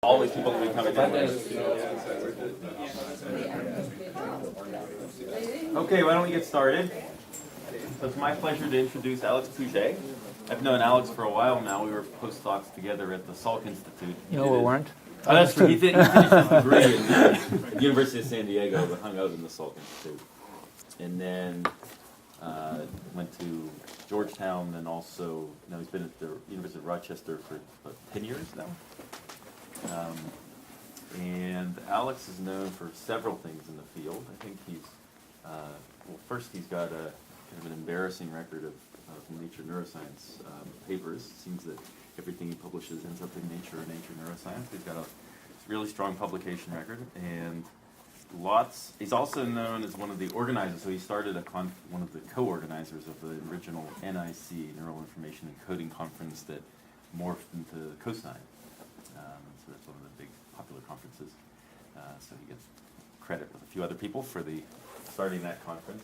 Always people will be coming in. Okay, why don't we get started? So it's my pleasure to introduce Alex Pouget. I've known Alex for a while now. We were postdocs together at the Salk Institute. No, we weren't. Oh, that's true. He finished his degree in the University of San Diego, but hung out in the Salk Institute. And then went to Georgetown, and also, he's been at the University of Rochester for about 10 years now. And Alex is known for several things in the field. I think he's, first he's got a kind of an embarrassing record of Nature Neuroscience papers. It seems that everything he publishes ends up in Nature or Nature Neuroscience. He's got a really strong publication record, and he's also known as one of the organizers. So he started one of the co-organizers of the original NIC, Neural Information and Coding Conference, that morphed into COSINE. So that's one of the big popular conferences. So he gets credit with a few other people for starting that conference.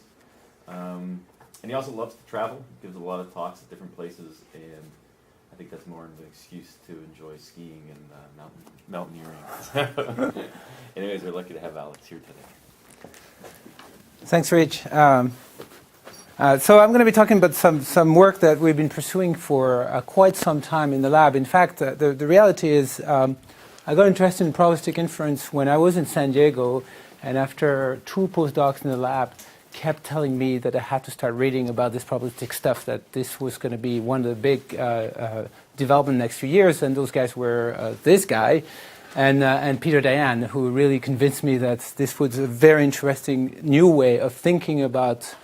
And he also loves to travel, gives a lot of talks at different places, and I think that's more of an excuse to enjoy skiing and mountaineering. Anyways, we're lucky to have Alex here today. Thanks, Rich. So I'm going to be talking about some work that we've been pursuing for quite some time in the lab. In fact, the reality is I got interested in probabilistic inference when I was in San Diego, and after 2 postdocs in the lab kept telling me that I had to start reading about this probabilistic stuff, that this was going to be one of the big development next few years, and those guys were this guy and Peter Dayan, who really convinced me that this was a very interesting new way of thinking about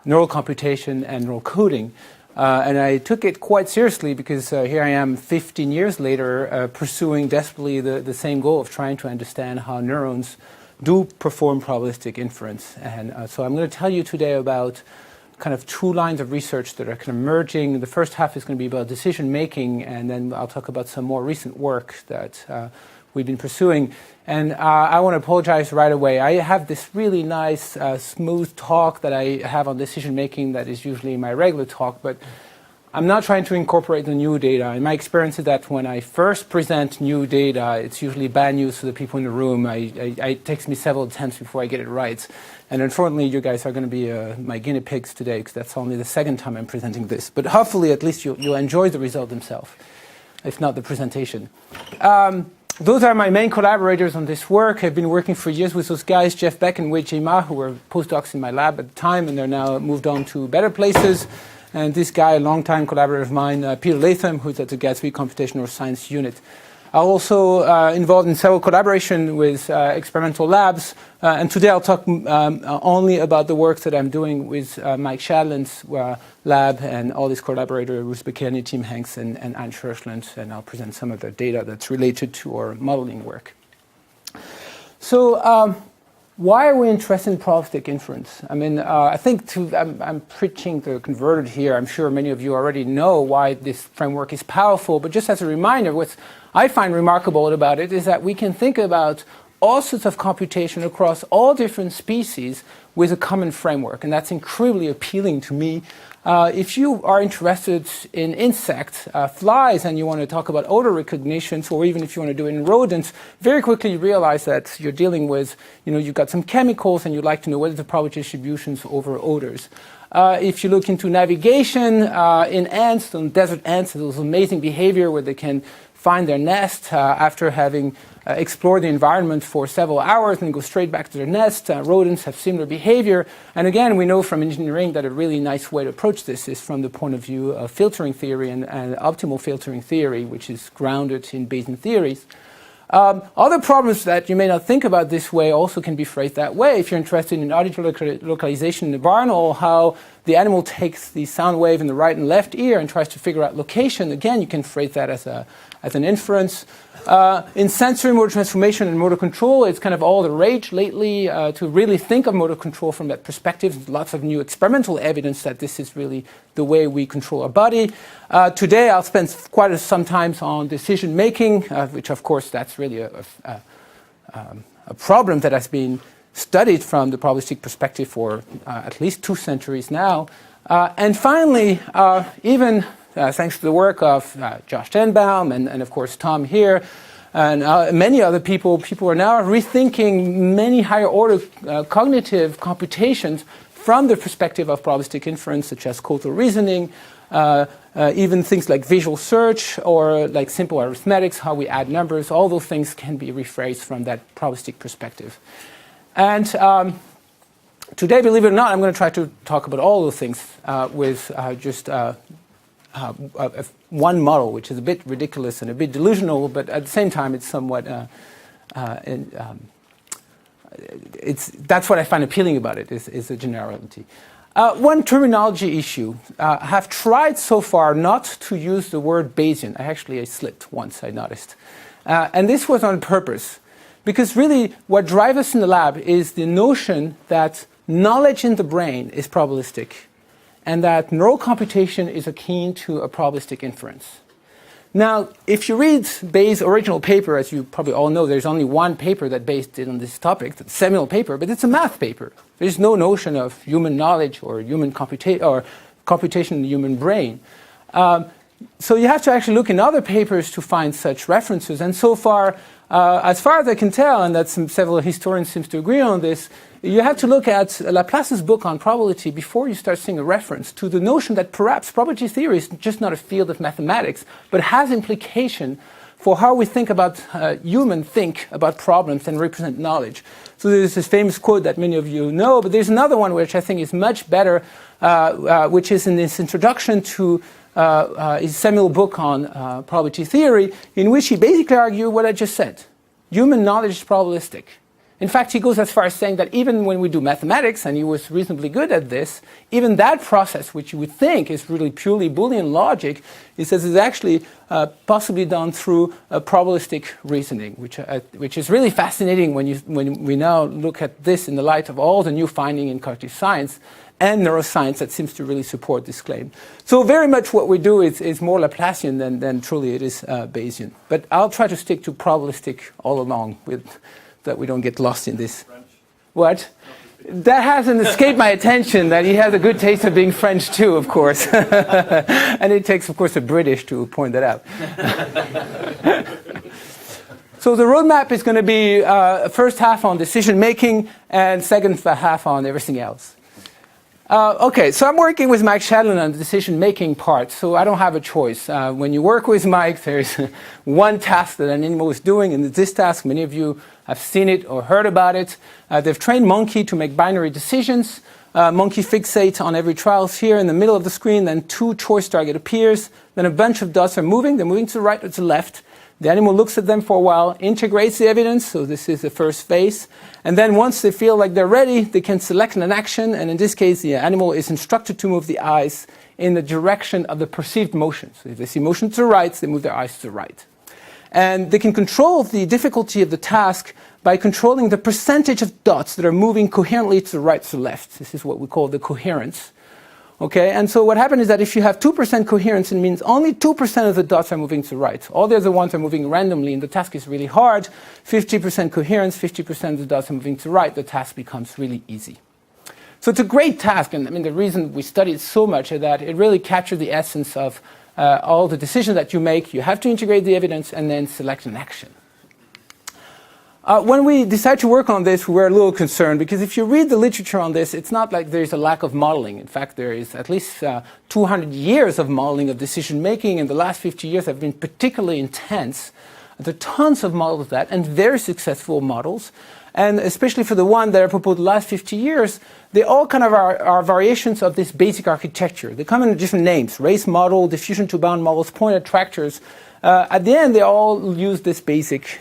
neural computation and neural coding. And I took it quite seriously because here I am 15 years later pursuing desperately the same goal of trying to understand how neurons do perform probabilistic inference. And so I'm going to tell you today about kind of 2 lines of research that are kind of merging. The first half is going to be about decision making, and then I'll talk about some more recent work that we've been pursuing. And I want to apologize right away. I have this really nice, smooth talk that I have on decision making that is usually my regular talk, but I'm not trying to incorporate the new data. In my experience is that when I first present new data, it's usually bad news for the people in the room. It takes me several attempts before I get it right. And unfortunately, you guys are going to be my guinea pigs today, because that's only the second time I'm presenting this. But hopefully, at least you'll enjoy the result themselves, if not the presentation. Those are my main collaborators on this work. I've been working for years with those guys, Jeff Beck and Wei Jie Ma, who were postdocs in my lab at the time, and they're now moved on to better places. And this guy, a longtime collaborator of mine, Peter Latham, who's at the Gatsby Computational Science Unit. I'm also involved in several collaboration with experimental labs. And today I'll talk only about the work that I'm doing with Mike Shadland's lab and all these collaborators, Ruth Beckani, Tim Hanks, and Anne Schurschland. And I'll present some of the data that's related to our modeling work. So why are we interested in probabilistic inference? I mean, I think I'm preaching to the converted here. I'm sure many of you already know why this framework is powerful. But just as a reminder, what I find remarkable about it is that we can think about all sorts of computation across all different species with a common framework. And that's incredibly appealing to me. If you are interested in insects, flies, and you want to talk about odor recognition, or even if you want to do it in rodents, very quickly you realize that you're dealing with, you've got some chemicals and you'd like to know what are the probability distributions over odors. If you look into navigation, in ants, on desert ants, there's amazing behavior where they can find their nest after having explored the environment for several hours and go straight back to their nest. Rodents have similar behavior. And again, we know from engineering that a really nice way to approach this is from the point of view of filtering theory and optimal filtering theory, which is grounded in Bayesian theories. Other problems that you may not think about this way also can be phrased that way. If you're interested in auditory localization in the barn, or how the animal takes the sound wave in the right and left ear and tries to figure out location, again, you can phrase that as an inference. In sensory motor transformation and motor control, it's kind of all the rage lately to really think of motor control from that perspective. There's lots of new experimental evidence that this is really the way we control our body. Today, I'll spend quite some time on decision making, which, of course, that's really a problem that has been studied from the probabilistic perspective for at least 2 centuries now. And finally, even thanks to the work of Josh Tenbaum and of course Tom here, and many other people are now rethinking many higher order cognitive computations from the perspective of probabilistic inference, such as causal reasoning, even things like visual search or like simple arithmetics, how we add numbers. All those things can be rephrased from that probabilistic perspective. And today, believe it or not, I'm going to try to talk about all those things with just one model, which is a bit ridiculous and a bit delusional, but at the same time, it's somewhat. That's what I find appealing about it, is the generality. One terminology issue. I have tried so far not to use the word Bayesian. I slipped once, I noticed. And this was on purpose, because really what drives us in the lab is the notion that knowledge in the brain is probabilistic, and that neural computation is akin to a probabilistic inference. Now, if you read Bayes' original paper, as you probably all know, there's only one paper that Bayes did on this topic, the seminal paper, but it's a math paper. There's no notion of human knowledge or human computation in the human brain. So you have to actually look in other papers to find such references. And so far as I can tell, and that several historians seem to agree on this, you have to look at Laplace's book on probability before you start seeing a reference to the notion that perhaps probability theory is just not a field of mathematics, but has implication for how we think about humans think about problems and represent knowledge. So there's this famous quote that many of you know, but there's another one which I think is much better, which is in this introduction to his seminal book on probability theory, in which he basically argued what I just said. Human knowledge is probabilistic. In fact, he goes as far as saying that even when we do mathematics, and he was reasonably good at this, even that process, which you would think is really purely Boolean logic, he says is actually possibly done through probabilistic reasoning, which is really fascinating when we now look at this in the light of all the new finding in cognitive science and neuroscience that seems to really support this claim. So very much what we do is more Laplacian than truly it is Bayesian. But I'll try to stick to probabilistic all along that we don't get lost in this. French. What? That hasn't escaped my attention, that he has a good taste of being French too, of course. And it takes, of course, a British to point that out. So the roadmap is going to be first half on decision making and second half on everything else. Okay, so I'm working with Mike Shadlin on the decision-making part, so I don't have a choice. When you work with Mike, there's one task that an animal is doing, and this task, many of you have seen it or heard about it. They've trained monkey to make binary decisions. Monkey fixates on every trial here in the middle of the screen, then two choice target appears, then a bunch of dots are moving. They're moving to the right or to the left. The animal looks at them for a while, integrates the evidence, so this is the first phase. And then once they feel like they're ready, they can select an action, and in this case, the animal is instructed to move the eyes in the direction of the perceived motion. So if they see motion to the right, they move their eyes to the right. And they can control the difficulty of the task by controlling the percentage of dots that are moving coherently to the right to the left. This is what we call the coherence. Okay, and so what happens is that if you have 2% coherence, it means only 2% of the dots are moving to the right. All the other ones are moving randomly, and the task is really hard. 50% coherence, 50% of the dots are moving to the right. The task becomes really easy. So it's a great task, and I mean the reason we study it so much is that it really captures the essence of all the decisions that you make. You have to integrate the evidence and then select an action. When we decided to work on this, we were a little concerned, because if you read the literature on this, it's not like there's a lack of modeling. In fact, there is at least 200 years of modeling of decision making, and the last 50 years have been particularly intense. There are tons of models of that, and very successful models. And especially for the one that I proposed the last 50 years, they all kind of are variations of this basic architecture. They come in different names: race model, diffusion to bound models, point attractors. At the end, they all use this basic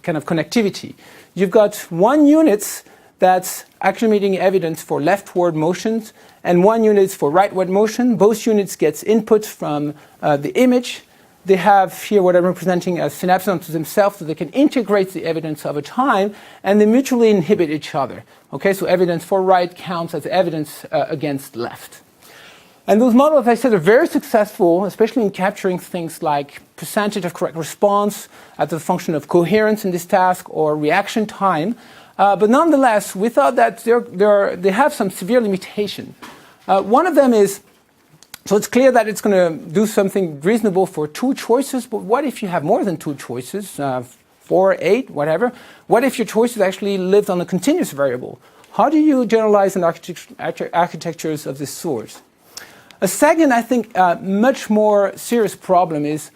kind of connectivity. You've got one unit that's accumulating evidence for leftward motions, and one unit for rightward motion. Both units gets input from the image. They have here what I'm representing as synapses onto themselves, so they can integrate the evidence over time, and they mutually inhibit each other. Okay, so evidence for right counts as evidence against left. And those models, as I said, are very successful, especially in capturing things like percentage of correct response as a function of coherence in this task or reaction time. But nonetheless, we thought that they have some severe limitation. One of them is So it's clear that it's going to do something reasonable for 2 choices, but what if you have more than 2 choices, 4, 8, whatever? What if your choices actually lived on a continuous variable? How do you generalize in architectures of this sort? A second, I think, much more serious problem is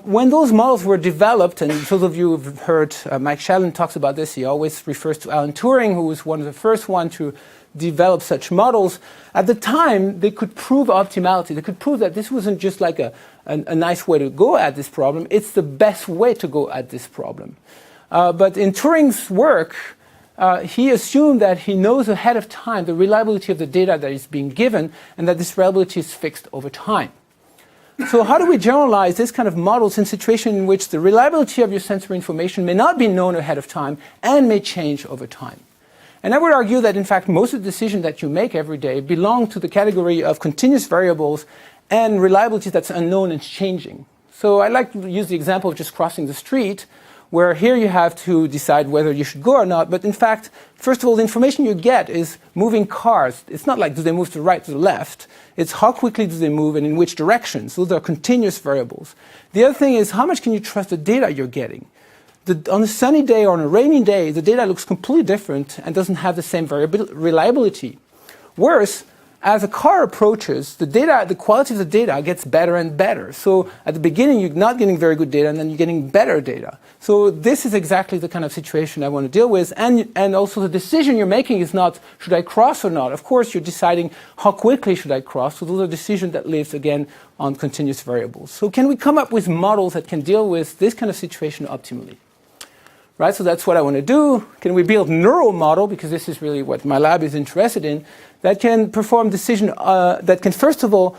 when those models were developed, and those of you who've heard Mike Shannon talks about this, he always refers to Alan Turing, who was one of the first ones to develop such models. At the time, they could prove optimality. They could prove that this wasn't just like a nice way to go at this problem. It's the best way to go at this problem. But in Turing's work, he assumed that he knows ahead of time the reliability of the data that is being given, and that this reliability is fixed over time. So how do we generalize this kind of models in situations in which the reliability of your sensory information may not be known ahead of time and may change over time? And I would argue that, in fact, most of the decisions that you make every day belong to the category of continuous variables and reliability that's unknown and changing. So I like to use the example of just crossing the street, where here you have to decide whether you should go or not. But in fact, first of all, the information you get is moving cars. It's not like do they move to the right, to the left. It's how quickly do they move and in which directions. Those are continuous variables. The other thing is how much can you trust the data you're getting? On a sunny day or on a rainy day, the data looks completely different and doesn't have the same reliability. Worse, as a car approaches, the quality of the data gets better and better. So at the beginning, you're not getting very good data, and then you're getting better data. So this is exactly the kind of situation I want to deal with. And also the decision you're making is not, should I cross or not? Of course, you're deciding how quickly should I cross. So those are decisions that live, again, on continuous variables. So can we come up with models that can deal with this kind of situation optimally? Right, so that's what I want to do. Can we build a neural model, because this is really what my lab is interested in, that can perform decision, that can first of all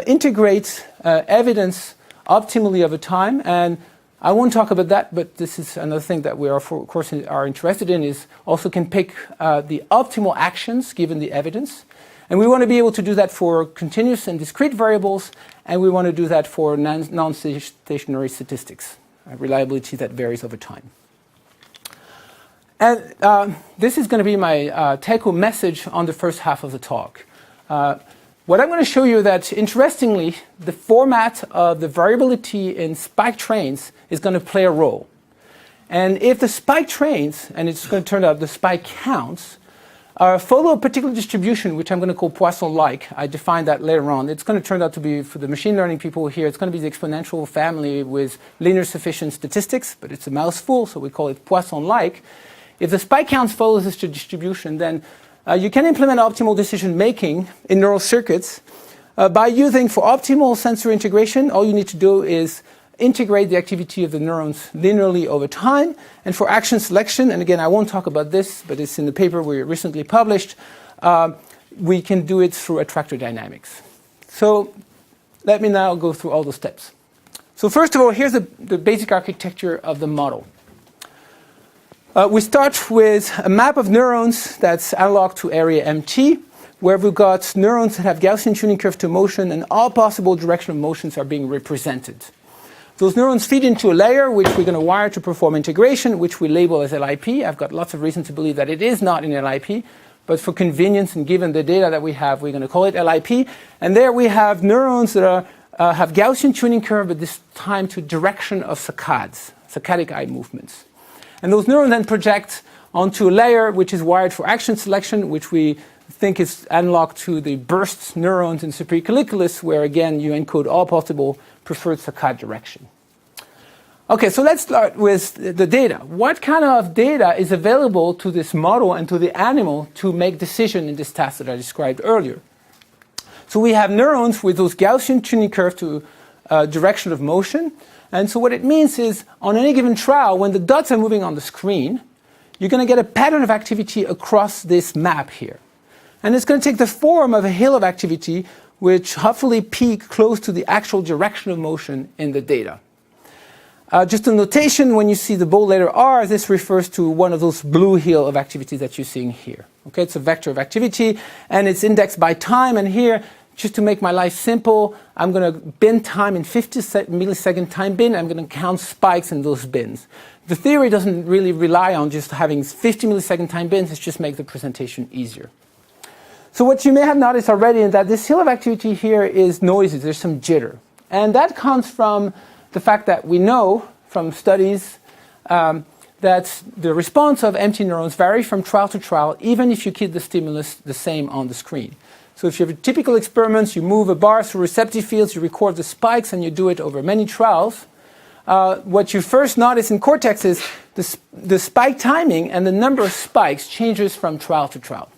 integrate evidence optimally over time. And I won't talk about that, but this is another thing that we are, of course, are interested in, is also can pick the optimal actions given the evidence. And we want to be able to do that for continuous and discrete variables, and we want to do that for non-stationary statistics, reliability that varies over time. And this is going to be my take-home message on the first half of the talk. What I'm going to show you that, interestingly, the format of the variability in spike trains is going to play a role. And if the spike trains, and it's going to turn out the spike counts, follow a particular distribution, which I'm going to call Poisson-like. I define that later on. It's going to turn out to be, for the machine learning people here, it's going to be the exponential family with linear sufficient statistics, but it's a mouthful, so we call it Poisson-like. If the spike counts follows this distribution, then you can implement optimal decision making in neural circuits by using, for optimal sensory integration, all you need to do is integrate the activity of the neurons linearly over time. And for action selection, and again, I won't talk about this, but it's in the paper we recently published, we can do it through attractor dynamics. So let me now go through all those steps. So first of all, here's the basic architecture of the model. We start with a map of neurons that's analog to area MT, where we've got neurons that have Gaussian tuning curve to motion, and all possible directional motions are being represented. Those neurons feed into a layer, which we're going to wire to perform integration, which we label as LIP. I've got lots of reason to believe that it is not in LIP, but for convenience and given the data that we have, we're going to call it LIP. And there we have neurons that have Gaussian tuning curve, but this time to direction of saccades, saccadic eye movements. And those neurons then project onto a layer which is wired for action selection, which we think is analog to the burst neurons in superior colliculus, where again you encode all possible preferred saccade direction. Okay, so let's start with the data. What kind of data is available to this model and to the animal to make decision in this task that I described earlier? So we have neurons with those Gaussian tuning curve to direction of motion. And so what it means is, on any given trial, when the dots are moving on the screen, you're going to get a pattern of activity across this map here. And it's going to take the form of a hill of activity, which hopefully peak close to the actual direction of motion in the data. Just a notation, when you see the bold letter R, this refers to one of those blue hill of activity that you're seeing here. Okay, it's a vector of activity, and it's indexed by time, and here, just to make my life simple, I'm going to bin time in 50 millisecond time bin. I'm going to count spikes in those bins. The theory doesn't really rely on just having 50 millisecond time bins. It's just make the presentation easier. So what you may have noticed already is that this hill of activity here is noisy. There's some jitter. And that comes from the fact that we know from studies that the response of empty neurons vary from trial to trial, even if you keep the stimulus the same on the screen. So if you have a typical experiment, you move a bar through receptive fields, you record the spikes, and you do it over many trials. What you first notice in cortex is the spike timing and the number of spikes changes from trial to trial.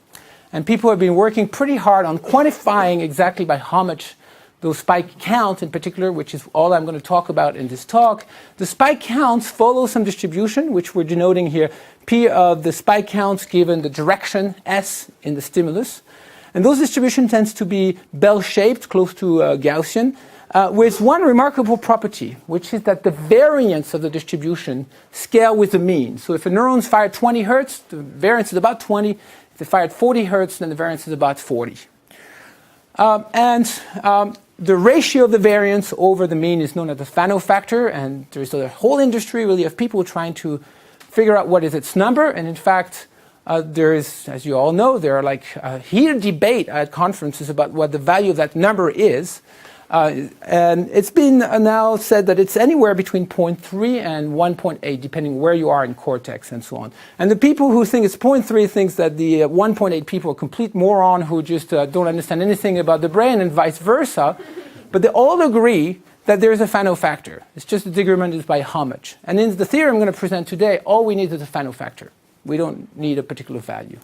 And people have been working pretty hard on quantifying exactly by how much those spike counts in particular, which is all I'm going to talk about in this talk. The spike counts follow some distribution, which we're denoting here, P of the spike counts given the direction S in the stimulus. And those distribution tends to be bell-shaped, close to Gaussian, with one remarkable property, which is that the variance of the distribution scale with the mean. So if a neuron's fired 20 hertz, the variance is about 20. If it fired 40 hertz, then the variance is about 40. The ratio of the variance over the mean is known as the Fano factor, and there's a whole industry really of people trying to figure out what is its number. And in fact, there is, as you all know, there are like heated debate at conferences about what the value of that number is. And it's been now said that it's anywhere between 0.3 and 1.8, depending where you are in cortex and so on. And the people who think it's 0.3 thinks that the 1.8 people are complete moron who just don't understand anything about the brain, and vice versa. But they all agree that there is a Fano factor. It's just the disagreement is by how much. And in the theory I'm going to present today, all we need is a Fano factor. We don't need a particular value.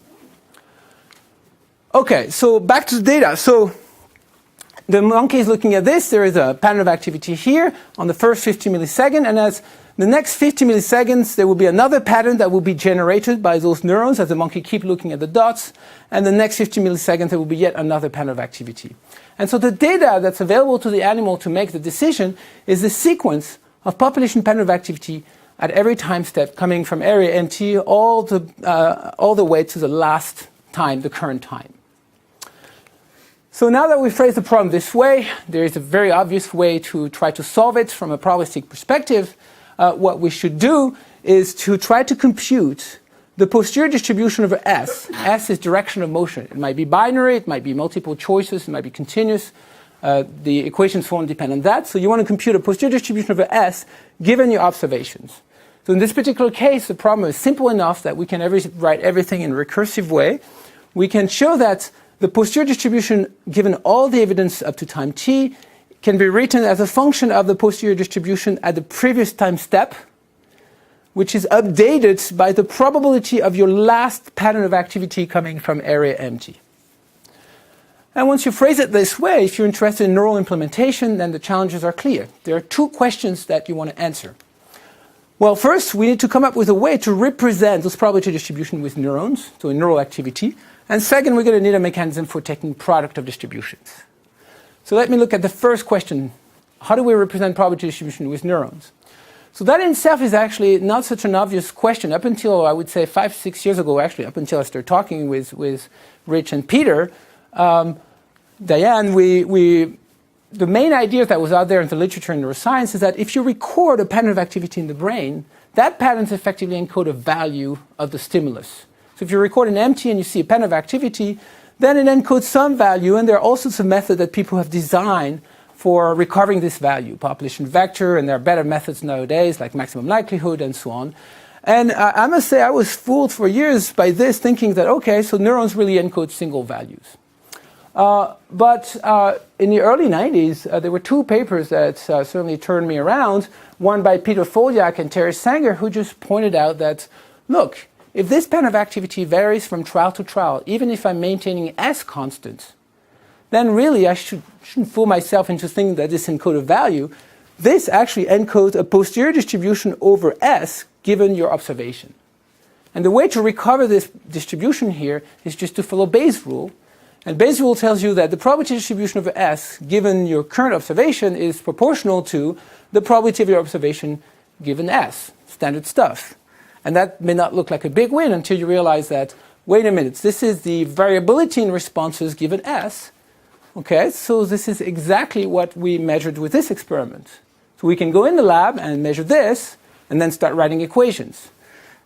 Okay, so back to the data. So the monkey is looking at this. There is a pattern of activity here on the first 50 milliseconds, and as the next 50 milliseconds, there will be another pattern that will be generated by those neurons as the monkey keeps looking at the dots, and the next 50 milliseconds, there will be yet another pattern of activity. And so the data that's available to the animal to make the decision is the sequence of population pattern of activity at every time step coming from area MT all the way to the last time, the current time. So now that we phrase the problem this way, there is a very obvious way to try to solve it from a probabilistic perspective. What we should do is to try to compute the posterior distribution of S. S is direction of motion. It might be binary, it might be multiple choices, it might be continuous. The equations won't depend on that. So you want to compute a posterior distribution of S given your observations. So in this particular case, the problem is simple enough that we can write everything in a recursive way. We can show that the posterior distribution, given all the evidence up to time t, can be written as a function of the posterior distribution at the previous time step, which is updated by the probability of your last pattern of activity coming from area MT. And once you phrase it this way, if you're interested in neural implementation, then the challenges are clear. There are two questions that you want to answer. Well, first, we need to come up with a way to represent this probability distribution with neurons, so in neural activity. And second, we're going to need a mechanism for taking product of distributions. So let me look at the first question. How do we represent probability distribution with neurons? So that in itself is actually not such an obvious question. Up until, I would say, 5-6 years ago, actually, up until I started talking with Rich and Peter, Diane, the main idea that was out there in the literature in neuroscience is that if you record a pattern of activity in the brain, that pattern effectively encodes a value of the stimulus. So if you record an MT and you see a pattern of activity, then it encodes some value, and there are all sorts of methods that people have designed for recovering this value, population vector, and there are better methods nowadays like maximum likelihood and so on. And I must say I was fooled for years by this, thinking that, okay, so neurons really encode single values. But in the early 90s, there were two papers that certainly turned me around, one by Peter Foljak and Terry Sanger, who just pointed out that, look, if this pattern of activity varies from trial to trial, even if I'm maintaining S constant, then really I shouldn't fool myself into thinking that this encodes a value. This actually encodes a posterior distribution over S given your observation. And the way to recover this distribution here is just to follow Bayes' rule. And Bayes' rule tells you that the probability distribution of S given your current observation is proportional to the probability of your observation given S, standard stuff. And that may not look like a big win until you realize that, wait a minute, this is the variability in responses given S. Okay, so this is exactly what we measured with this experiment. So we can go in the lab and measure this, and then start writing equations.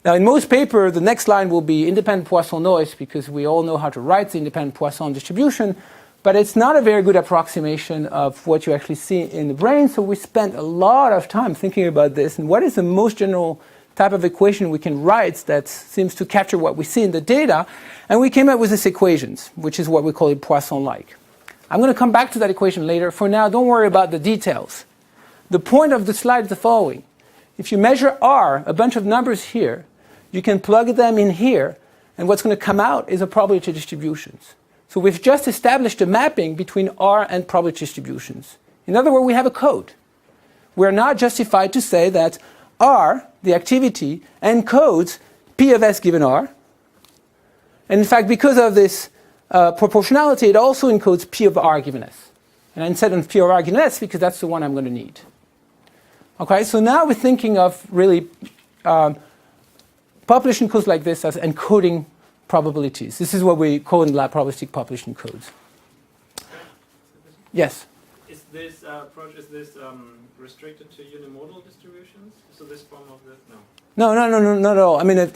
Now, in most paper, the next line will be independent Poisson noise, because we all know how to write the independent Poisson distribution, but it's not a very good approximation of what you actually see in the brain. So we spent a lot of time thinking about this and what is the most general type of equation we can write that seems to capture what we see in the data. And we came up with these equations, which is what we call it Poisson-like. I'm going to come back to that equation later. For now, don't worry about the details. The point of the slide is the following. If you measure R, a bunch of numbers here, you can plug them in here, and what's going to come out is a probability distributions. So we've just established a mapping between R and probability distributions. In other words, we have a code. We're not justified to say that R, the activity, encodes P of S given R. And in fact, because of this proportionality, it also encodes P of R given S. And I instead on P of R given S because that's the one I'm going to need. Okay, so now we're thinking of really population codes like this as encoding probabilities. This is what we call in lab probabilistic population codes. Yes? Is this approach restricted to unimodal distributions? So this form of the no. No, not at all. I mean,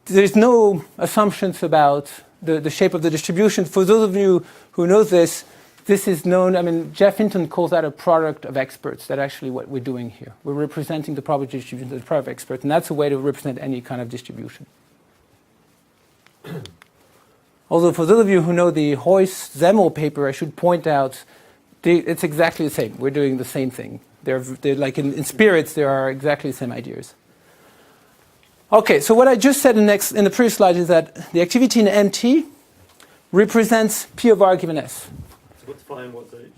there's no assumptions about the shape of the distribution. For those of you who know this, this is known. I mean, Jeff Hinton calls that a product of experts. That's actually what we're doing here. We're representing the probability distribution as a product of experts, and that's a way to represent any kind of distribution. Although for those of you who know the Hoyce-Zemmel paper, I should point out it's exactly the same. We're doing the same thing. They're like in spirits, there are exactly the same ideas. Okay, so what I just said in the previous slide is that the activity in MT represents P of R given S. So what's phi and what's H?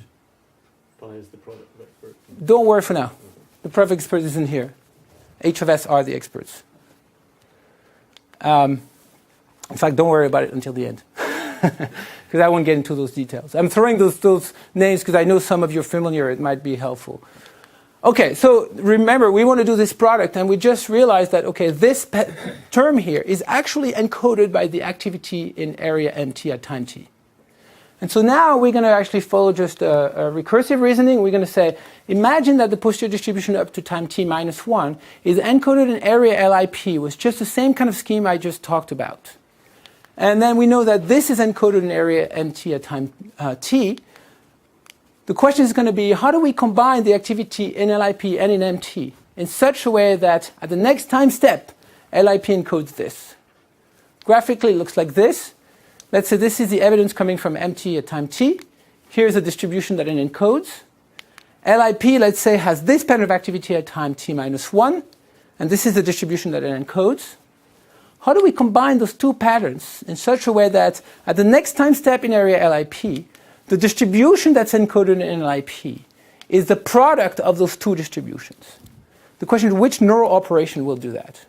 Phi is the product of experts. Don't worry for now. The product of experts is in here. H of S are the experts. In fact, don't worry about it until the end, because I won't get into those details. I'm throwing those names because I know some of you are familiar. It might be helpful. Okay, so remember, we want to do this product, and we just realized that, okay, this term here is actually encoded by the activity in area MT at time t. And so now we're going to actually follow just a recursive reasoning. We're going to say, imagine that the posterior distribution up to time t minus 1 is encoded in area LIP with just the same kind of scheme I just talked about. And then we know that this is encoded in area MT at time t. The question is going to be, how do we combine the activity in LIP and in MT in such a way that at the next time step, LIP encodes this? Graphically, it looks like this. Let's say this is the evidence coming from MT at time t. Here's a distribution that it encodes. LIP, let's say, has this pattern of activity at time t minus 1. And this is the distribution that it encodes. How do we combine those two patterns in such a way that at the next time step in area LIP, the distribution that's encoded in LIP is the product of those two distributions? The question is, which neural operation will do that?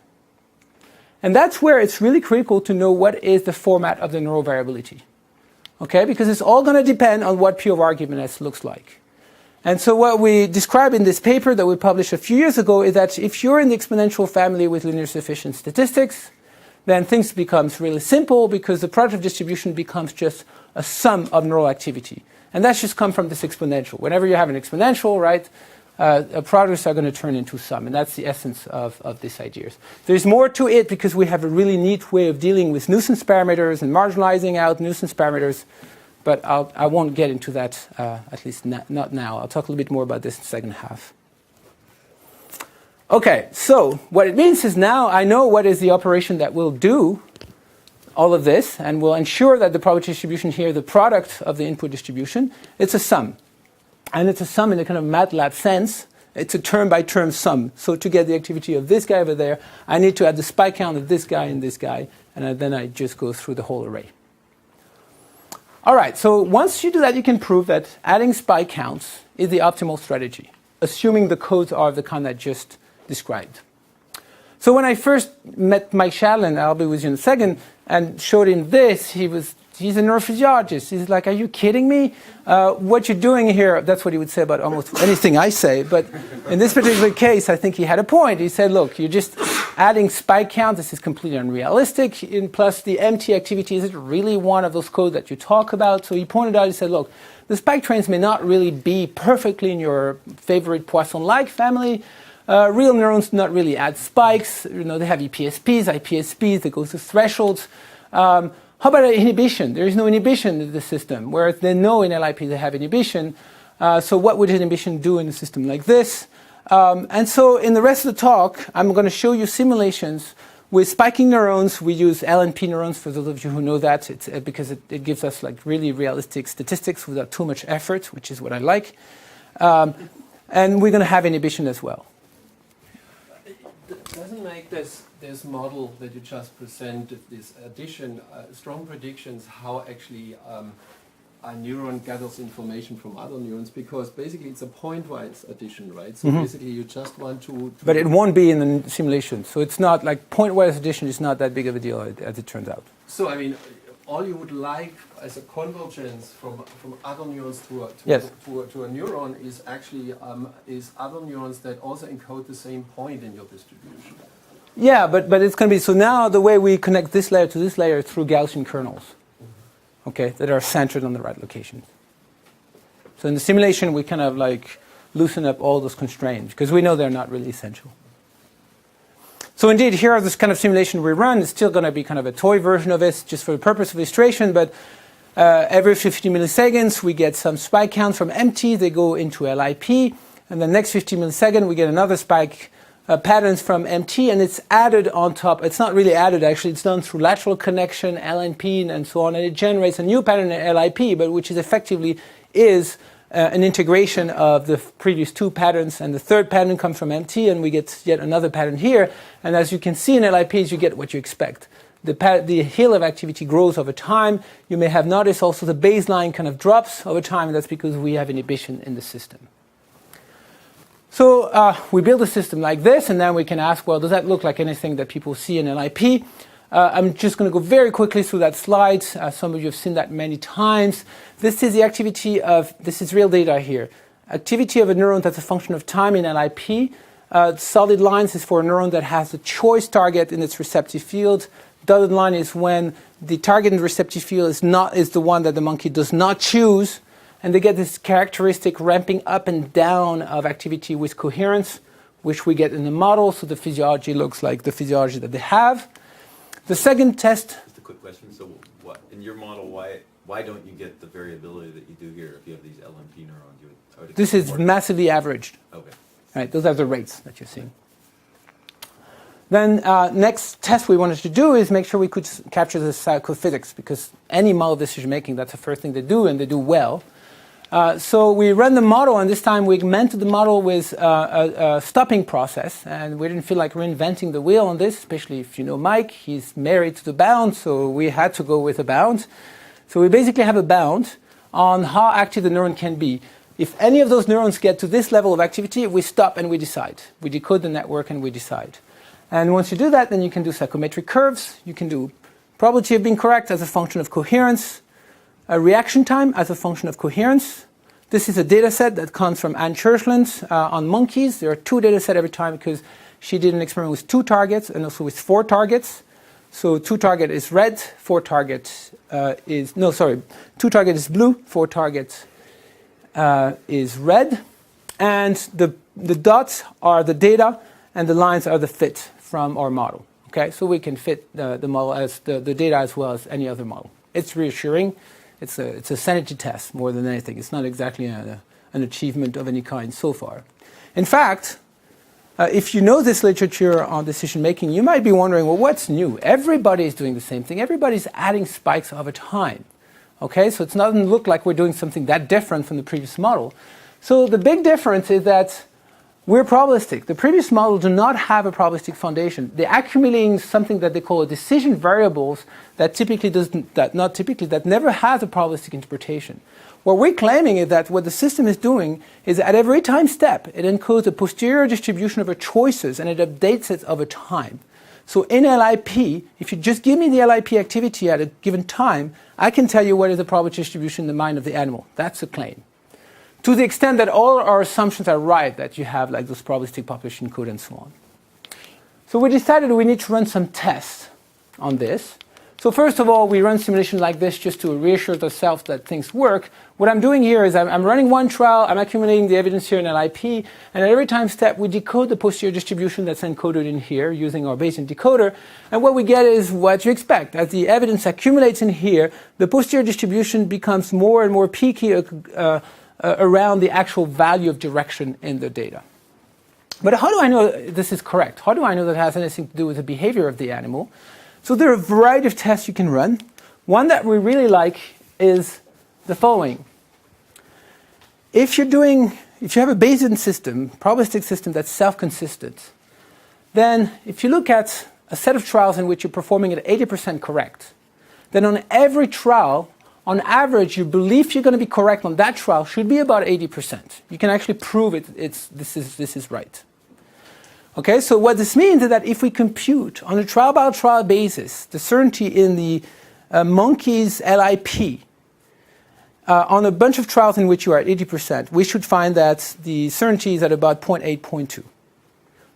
And that's where it's really critical to know what is the format of the neural variability. Okay, because it's all going to depend on what P of R given S looks like. And so what we describe in this paper that we published a few years ago is that if you're in the exponential family with linear sufficient statistics, then things becomes really simple because the product of distribution becomes just a sum of neural activity. And that's just come from this exponential. Whenever you have an exponential, right, products are going to turn into sum. And that's the essence of these ideas. There's more to it because we have a really neat way of dealing with nuisance parameters and marginalizing out nuisance parameters. But I won't get into that, at least not now. I'll talk a little bit more about this in the second half. Okay, so what it means is now I know what is the operation that will do all of this and will ensure that the probability distribution here, the product of the input distribution, it's a sum. And it's a sum in a kind of MATLAB sense. It's a term-by-term sum. So to get the activity of this guy over there, I need to add the spike count of this guy and this guy, and then I just go through the whole array. All right, so once you do that, you can prove that adding spike counts is the optimal strategy, assuming the codes are of the kind I just described. So when I first met Mike Shadlin, I'll be with you in a second, and showed him this, he's a neurophysiologist. He's like, are you kidding me? What you're doing here, that's what he would say about almost anything I say, but in this particular case, I think he had a point. He said, look, you're just adding spike count. This is completely unrealistic. And plus the MT activity, is it really one of those codes that you talk about? So he pointed out, he said, look, the spike trains may not really be perfectly in your favorite Poisson-like family. Real neurons do not really add spikes. They have EPSPs, IPSPs that go through thresholds. How about inhibition? There is no inhibition in the system, whereas they know in LIP they have inhibition. So what would inhibition do in a system like this? And so in the rest of the talk, I'm going to show you simulations with spiking neurons. We use LNP neurons, for those of you who know that, because it gives us like really realistic statistics without too much effort, which is what I like. And we're going to have inhibition as well. Doesn't make this model that you just presented, this addition, strong predictions how actually a neuron gathers information from other neurons, because basically it's a pointwise addition, right? So basically you just want to... But it won't be in the simulation. So it's not like pointwise addition is not that big of a deal as it turns out. So I mean, all you would like as a convergence from other neurons to a neuron is actually is other neurons that also encode the same point in your distribution. Yeah, but it's going to be, so now the way we connect this layer to this layer is through Gaussian kernels, okay, that are centered on the right locations. So in the simulation, we kind of like loosen up all those constraints because we know they're not really essential. So indeed, here are this kind of simulation we run. It's still going to be kind of a toy version of it, just for the purpose of illustration, but every 50 milliseconds, we get some spike counts from MT. They go into LIP, and the next 50 milliseconds, we get another spike patterns from MT, and it's added on top. It's not really added, actually. It's done through lateral connection, LNP, and so on, and it generates a new pattern in LIP, but which is effectively is an integration of the previous two patterns, and the third pattern comes from MT, and we get yet another pattern here. And as you can see in LIPs, you get what you expect. The hill of activity grows over time. You may have noticed also the baseline kind of drops over time, and that's because we have inhibition in the system. So we build a system like this, and then we can ask, well, does that look like anything that people see in LIP? I'm just going to go very quickly through that slide. Some of you have seen that many times. This is the activity of, this is real data here. Activity of a neuron that's a function of time in LIP. Solid lines is for a neuron that has a choice target in its receptive field. Dotted line is when the target in the receptive field is the one that the monkey does not choose. And they get this characteristic ramping up and down of activity with coherence, which we get in the model. So the physiology looks like the physiology that they have. The second test... Just a quick question. So what, in your model, why don't you get the variability that you do here if you have these LMP neurons? This is massively averaged. Okay. Right, those are the rates that you're seeing. Then next test we wanted to do is make sure we could capture the psychophysics, because any model decision making, that's the first thing they do, and they do well. So we ran the model, and this time we augmented the model with a stopping process, and we didn't feel like reinventing the wheel on this, especially if you know Mike, he's married to the bound, so we had to go with a bound. So we basically have a bound on how active the neuron can be. If any of those neurons get to this level of activity, we stop and we decide. We decode the network and we decide. And once you do that, then you can do psychometric curves. You can do probability of being correct as a function of coherence, a reaction time as a function of coherence. This is a data set that comes from Anne Churchland on monkeys. There are two data sets every time because she did an experiment with 2 targets and also with 4 targets. So 2 target is red, 4 target is, no, sorry, 2 target is blue, 4 target is red. And the dots are the data and the lines are the fit from our model. Okay, so we can fit the model as the data as well as any other model. It's reassuring. It's a sanity test more than anything. It's not exactly an achievement of any kind so far. In fact, if you know this literature on decision making, you might be wondering, well, what's new? Everybody is doing the same thing. Everybody's adding spikes over time. Okay, so it doesn't look like we're doing something that different from the previous model. So the big difference is that we're probabilistic. The previous model do not have a probabilistic foundation. They're accumulating something that they call decision variables that that never has a probabilistic interpretation. What we're claiming is that what the system is doing is at every time step, it encodes a posterior distribution of our choices and it updates it over time. So in LIP, if you just give me the LIP activity at a given time, I can tell you what is the probability distribution in the mind of the animal. That's the claim. To the extent that all our assumptions are right, that you have like those probabilistic population code and so on. So we decided we need to run some tests on this. So first of all, we run simulation like this just to reassure ourselves that things work. What I'm doing here is I'm running one trial, I'm accumulating the evidence here in LIP, and at every time step we decode the posterior distribution that's encoded in here using our Bayesian decoder, and what we get is what you expect. As the evidence accumulates in here, the posterior distribution becomes more and more peaky around the actual value of direction in the data. But how do I know this is correct? How do I know that it has anything to do with the behavior of the animal? So there are a variety of tests you can run. One that we really like is the following. If you have a Bayesian system, probabilistic system that's self-consistent, then if you look at a set of trials in which you're performing at 80% correct, then on every trial, on average, your belief you're going to be correct on that trial should be about 80%. You can actually prove this is right. Okay, so what this means is that if we compute on a trial-by-trial basis the certainty in the monkey's LIP on a bunch of trials in which you are at 80%, we should find that the certainty is at about 0.8, 0.2.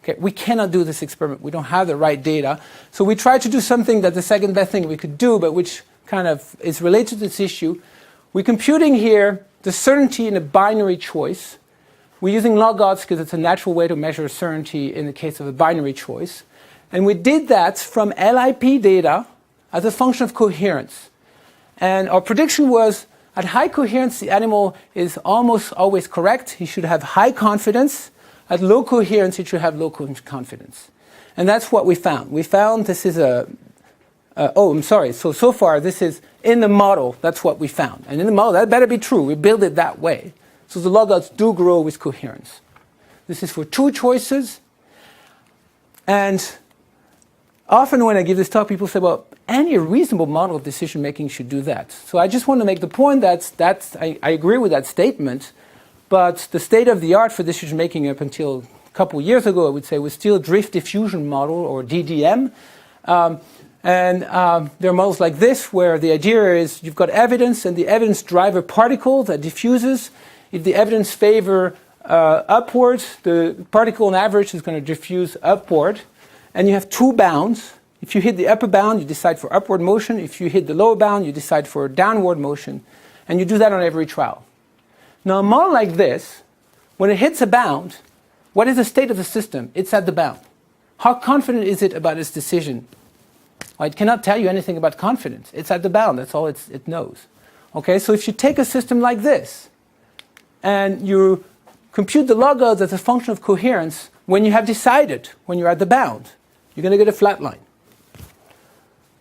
Okay, we cannot do this experiment. We don't have the right data. So we tried to do something that the second best thing we could do, but which kind of is related to this issue. We're computing here the certainty in a binary choice. We're using log odds because it's a natural way to measure certainty in the case of a binary choice. And we did that from LIP data as a function of coherence. And our prediction was at high coherence, the animal is almost always correct. He should have high confidence. At low coherence, he should have low confidence. And that's what we found. We found this is so far this is in the model, that's what we found. And in the model, that better be true. We build it that way. So the log odds do grow with coherence. This is for two choices. And often when I give this talk, people say, well, any reasonable model of decision making should do that. So I just want to make the point that I agree with that statement, but the state of the art for decision making up until a couple of years ago, I would say, was still drift diffusion model, or DDM. There are models like this where the idea is you've got evidence and the evidence drive a particle that diffuses. If the evidence favor upwards, the particle on average is going to diffuse upward. And you have two bounds. If you hit the upper bound, you decide for upward motion. If you hit the lower bound, you decide for downward motion. And you do that on every trial. Now, a model like this, when it hits a bound, what is the state of the system? It's at the bound. How confident is it about its decision? Well, it cannot tell you anything about confidence. It's at the bound. That's all it knows. Okay, so if you take a system like this, and you compute the log odds as a function of coherence, when you have decided, when you're at the bound, you're going to get a flat line.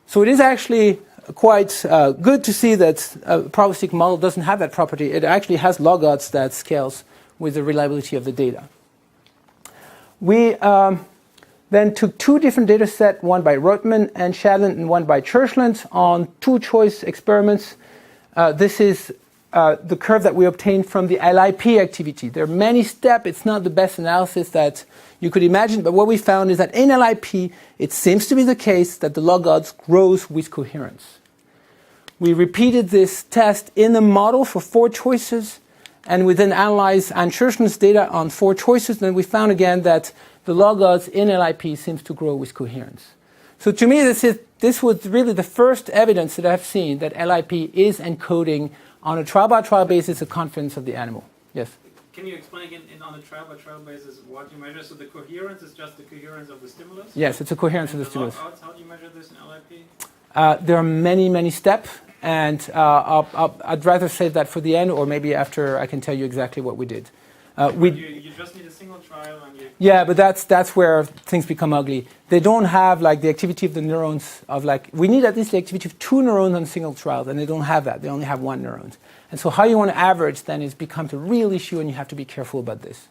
So it is actually quite good to see that a probabilistic model doesn't have that property. It actually has log odds that scales with the reliability of the data. We then took two different data sets, one by Rotman and Shadland and one by Churchland, on two choice experiments. This is the curve that we obtained from the LIP activity. There are many steps. It's not the best analysis that you could imagine, but what we found is that in LIP, it seems to be the case that the log odds grows with coherence. We repeated this test in the model for 4 choices, and we then analyzed Anne Churchland's data on 4 choices, and we found again that the log odds in LIP seems to grow with coherence. So to me, this was really the first evidence that I've seen that LIP is encoding on a trial-by-trial basis the confidence of the animal. Yes? Can you explain again, on a trial-by-trial basis, what you measure? So the coherence is just the coherence of the stimulus? Yes, it's a coherence of the stimulus. Log odds, how do you measure this in LIP? There are many, many steps, and I'd rather save that for the end, or maybe after I can tell you exactly what we did. You just need a single trial, and you... Yeah, but that's where things become ugly. They don't have like the activity of the neurons of like, we need at least the activity of 2 neurons on single trials, and they don't have that. They only have 1 neuron. And so how you want to average then becomes a real issue, and you have to be careful about this.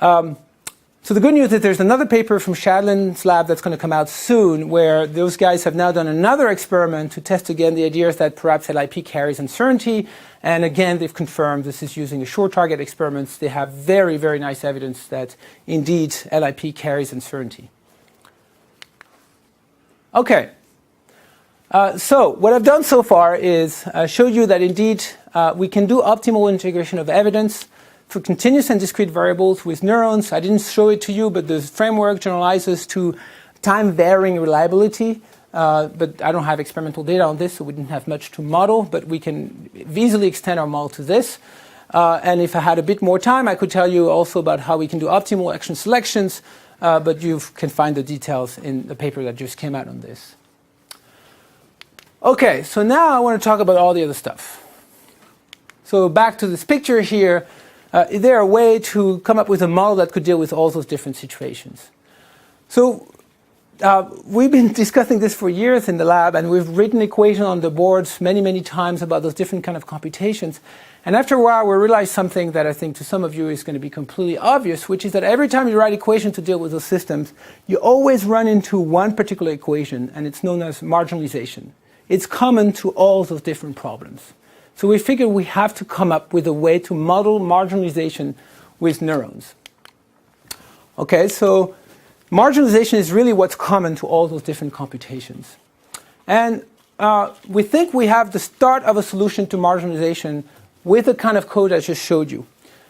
So the good news is there's another paper from Shadland's lab that's going to come out soon, where those guys have now done another experiment to test again the idea that perhaps LIP carries uncertainty. And again, they've confirmed this is using a short target experiments. They have very, very nice evidence that indeed LIP carries uncertainty. Okay. So what I've done so far is showed you that indeed we can do optimal integration of evidence for continuous and discrete variables with neurons. I didn't show it to you, but the framework generalizes to time-varying reliability but I don't have experimental data on this, so we didn't have much to model, but we can easily extend our model to this. And if I had a bit more time, I could tell you also about how we can do optimal action selections, but you can find the details in the paper that just came out on this. Okay, so now I want to talk about all the other stuff. So back to this picture here, is there a way to come up with a model that could deal with all those different situations? So we've been discussing this for years in the lab, and we've written equations on the boards many, many times about those different kind of computations. And after a while, we realized something that I think to some of you is going to be completely obvious, which is that every time you write equations to deal with those systems, you always run into one particular equation, and it's known as marginalization. It's common to all those different problems. So we figured we have to come up with a way to model marginalization with neurons. Okay, so marginalization is really what's common to all those different computations. And we think we have the start of a solution to marginalization with the kind of code I just showed you.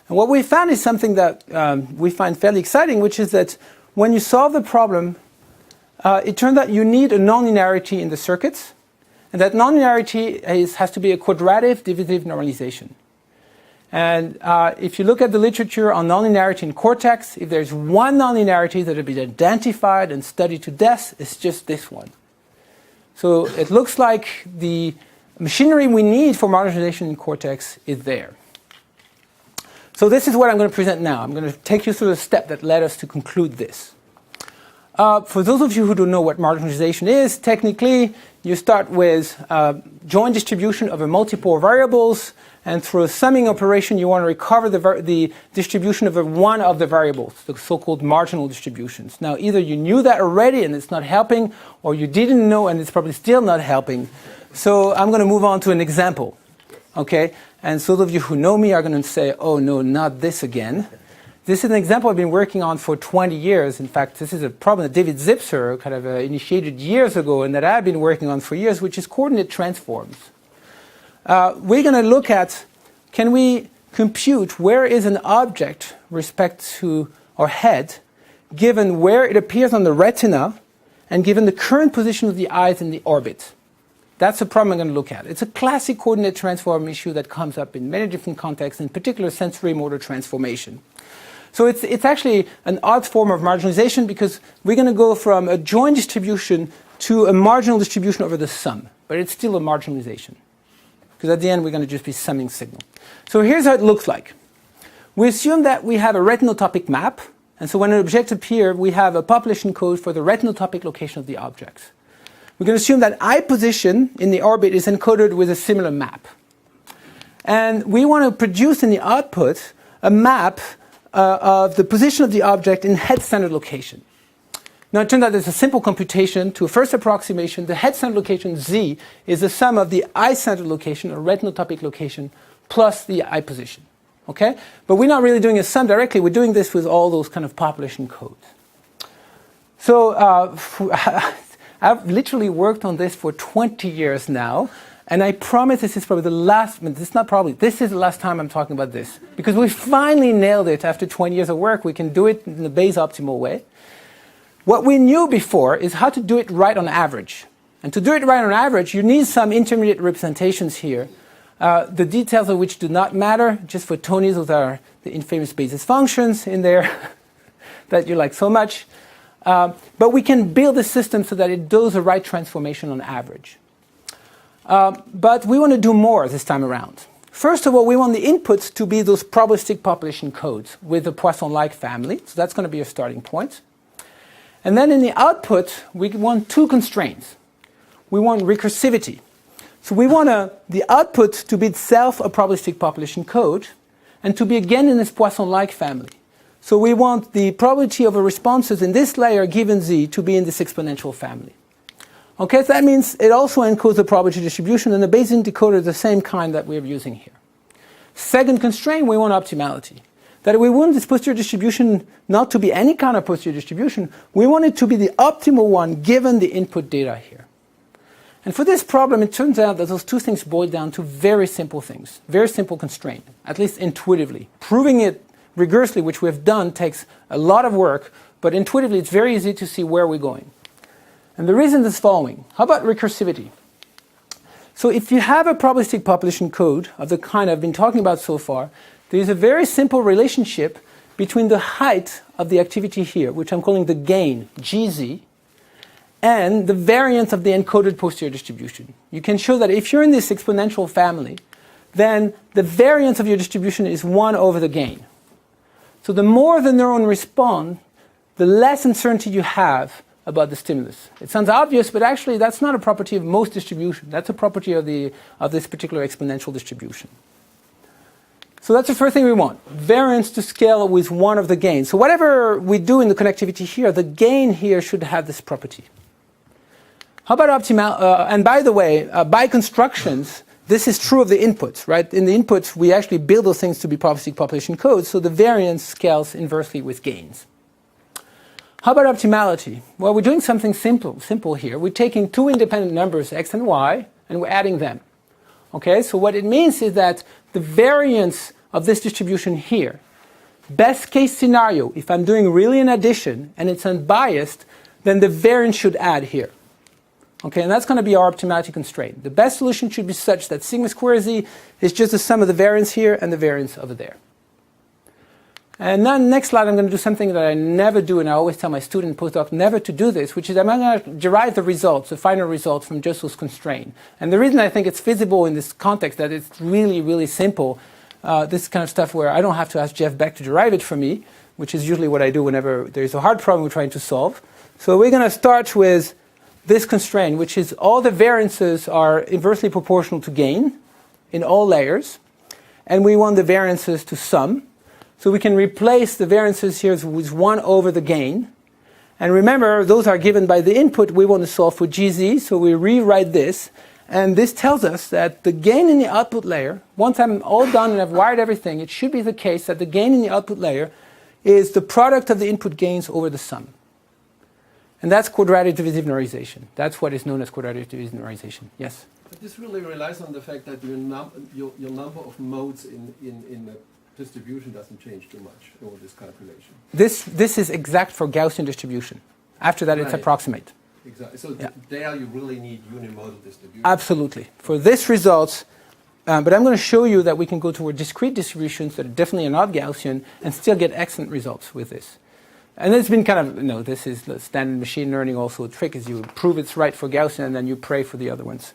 And what we found is something that we find fairly exciting, which is that when you solve the problem, it turns out you need a nonlinearity in the circuits. And that nonlinearity has to be a quadratic divisive normalization. And if you look at the literature on nonlinearity in cortex, if there's one nonlinearity that has been identified and studied to death, it's just this one. So it looks like the machinery we need for marginalization in cortex is there. So this is what I'm going to present now. I'm going to take you through the step that led us to conclude this. For those of you who don't know what marginalization is, technically you start with joint distribution over multiple variables, and through a summing operation you want to recover the distribution over one of the variables, the so-called marginal distributions. Now either you knew that already and it's not helping, or you didn't know and it's probably still not helping. So I'm going to move on to an example. Okay? And those of you who know me are going to say, oh no, not this again. This is an example I've been working on for 20 years. In fact, this is a problem that David Zipser kind of initiated years ago and that I've been working on for years, which is coordinate transforms. We're going to look at, can we compute where is an object respect to our head, given where it appears on the retina, and given the current position of the eyes in the orbit. That's the problem I'm going to look at. It's a classic coordinate transform issue that comes up in many different contexts, in particular sensory motor transformation. So it's actually an odd form of marginalization because we're going to go from a joint distribution to a marginal distribution over the sum. But it's still a marginalization. Because at the end, we're going to just be summing signal. So here's how it looks like. We assume that we have a retinotopic map. And so when an object appears, we have a population code for the retinotopic location of the objects. We're going to assume that eye position in the orbit is encoded with a similar map. And we want to produce in the output a map of the position of the object in head-centered location. Now it turns out there's a simple computation to a first approximation. The head-centered location Z is the sum of the eye-centered location, or retinotopic location, plus the eye position. Okay? But we're not really doing a sum directly. We're doing this with all those kind of population codes. So I've literally worked on this for 20 years now. And I promise this is probably the last, this is not probably, this is the last time I'm talking about this. Because we finally nailed it after 20 years of work. We can do it in the Bayes optimal way. What we knew before is how to do it right on average. And to do it right on average, you need some intermediate representations here, the details of which do not matter. Just for Tony, those are the infamous basis functions in there that you like so much. But we can build a system so that it does the right transformation on average. But we want to do more this time around. First of all, we want the inputs to be those probabilistic population codes with the Poisson-like family. So that's going to be a starting point. And then in the output, we want two constraints. We want recursivity. So we want the output to be itself a probabilistic population code and to be again in this Poisson-like family. So we want the probability of the responses in this layer given Z to be in this exponential family. Okay, so that means it also encodes the probability distribution, and the Bayesian decoder is the same kind that we're using here. Second constraint, we want optimality. That we want this posterior distribution not to be any kind of posterior distribution. We want it to be the optimal one given the input data here. And for this problem, it turns out that those two things boil down to very simple things, very simple constraint, at least intuitively. Proving it rigorously, which we have done, takes a lot of work, but intuitively it's very easy to see where we're going. And the reason is following. How about recursivity? So if you have a probabilistic population code of the kind I've been talking about so far, there is a very simple relationship between the height of the activity here, which I'm calling the gain, GZ, and the variance of the encoded posterior distribution. You can show that if you're in this exponential family, then the variance of your distribution is 1 over the gain. So the more the neuron respond, the less uncertainty you have about the stimulus. It sounds obvious, but actually that's not a property of most distribution. That's a property of this particular exponential distribution. So that's the first thing we want, variance to scale with 1 of the gain. So whatever we do in the connectivity here, the gain here should have this property. How about optimal? And by the way, by constructions, this is true of the inputs, right? In the inputs, we actually build those things to be probabilistic population codes, so the variance scales inversely with gains. How about optimality? Well, we're doing something simple here. We're taking two independent numbers, x and y, and we're adding them. Okay, so what it means is that the variance of this distribution here, best case scenario, if I'm doing really an addition and it's unbiased, then the variance should add here. Okay, and that's going to be our optimality constraint. The best solution should be such that sigma square z is just the sum of the variance here and the variance over there. And then next slide, I'm going to do something that I never do, and I always tell my student postdoc never to do this, which is I'm going to derive the results, the final results, from just those constraints. And the reason I think it's feasible in this context that it's really, really simple, this kind of stuff where I don't have to ask Jeff Beck to derive it for me, which is usually what I do whenever there's a hard problem we're trying to solve. So we're going to start with this constraint, which is all the variances are inversely proportional to gain in all layers, and we want the variances to sum. So we can replace the variances here with 1 over the gain. And remember, those are given by the input we want to solve for GZ, so we rewrite this. And this tells us that the gain in the output layer, once I'm all done and I've wired everything, it should be the case that the gain in the output layer is the product of the input gains over the sum. And that's quadratic divisive normalization. That's what is known as quadratic divisive normalization. Yes? But this really relies on the fact that your number of modes in the distribution doesn't change too much over this calculation. This is exact for Gaussian distribution. After that, it's approximate. Exactly. So there you really need unimodal distribution. Absolutely. For this results, but I'm going to show you that we can go toward discrete distributions that are definitely not Gaussian and still get excellent results with this. And it's been kind of, this is the standard machine learning also. A trick is you prove it's right for Gaussian and then you pray for the other ones.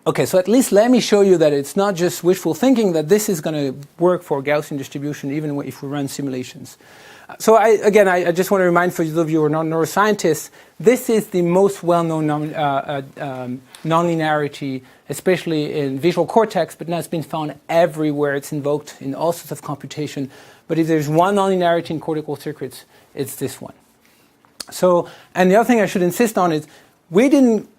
Okay, so at least let me show you that it's not just wishful thinking, that this is going to work for Gaussian distribution even if we run simulations. So I just want to remind for those of you who are not neuroscientists, this is the most well-known nonlinearity, especially in visual cortex, but now it's been found everywhere. It's invoked in all sorts of computation. But if there's one nonlinearity in cortical circuits, it's this one. So, and the other thing I should insist on is we didn't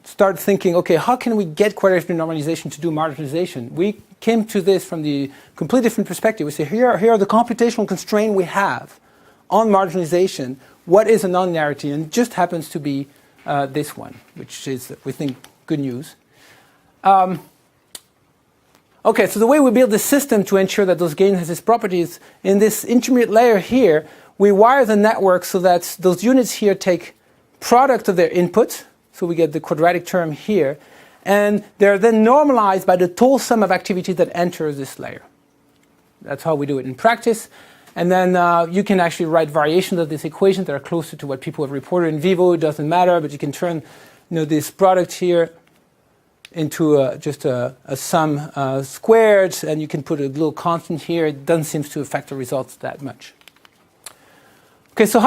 start thinking, okay, how can we get quadratic normalization to do marginalization? We came to this from the completely different perspective. We say, here are the computational constraints we have on marginalization. What is a nonlinearity? And it just happens to be this one, which is, we think, good news. Okay, so the way we build the system to ensure that those gains has its properties, in this intermediate layer here, we wire the network so that those units here take product of their input. So we get the quadratic term here. And they're then normalized by the total sum of activity that enters this layer. That's how we do it in practice. And then you can actually write variations of this equation that are closer to what people have reported in vivo. It doesn't matter, but you can turn this product here into just a sum squared, and you can put a little constant here. It doesn't seem to affect the results that much. Okay, so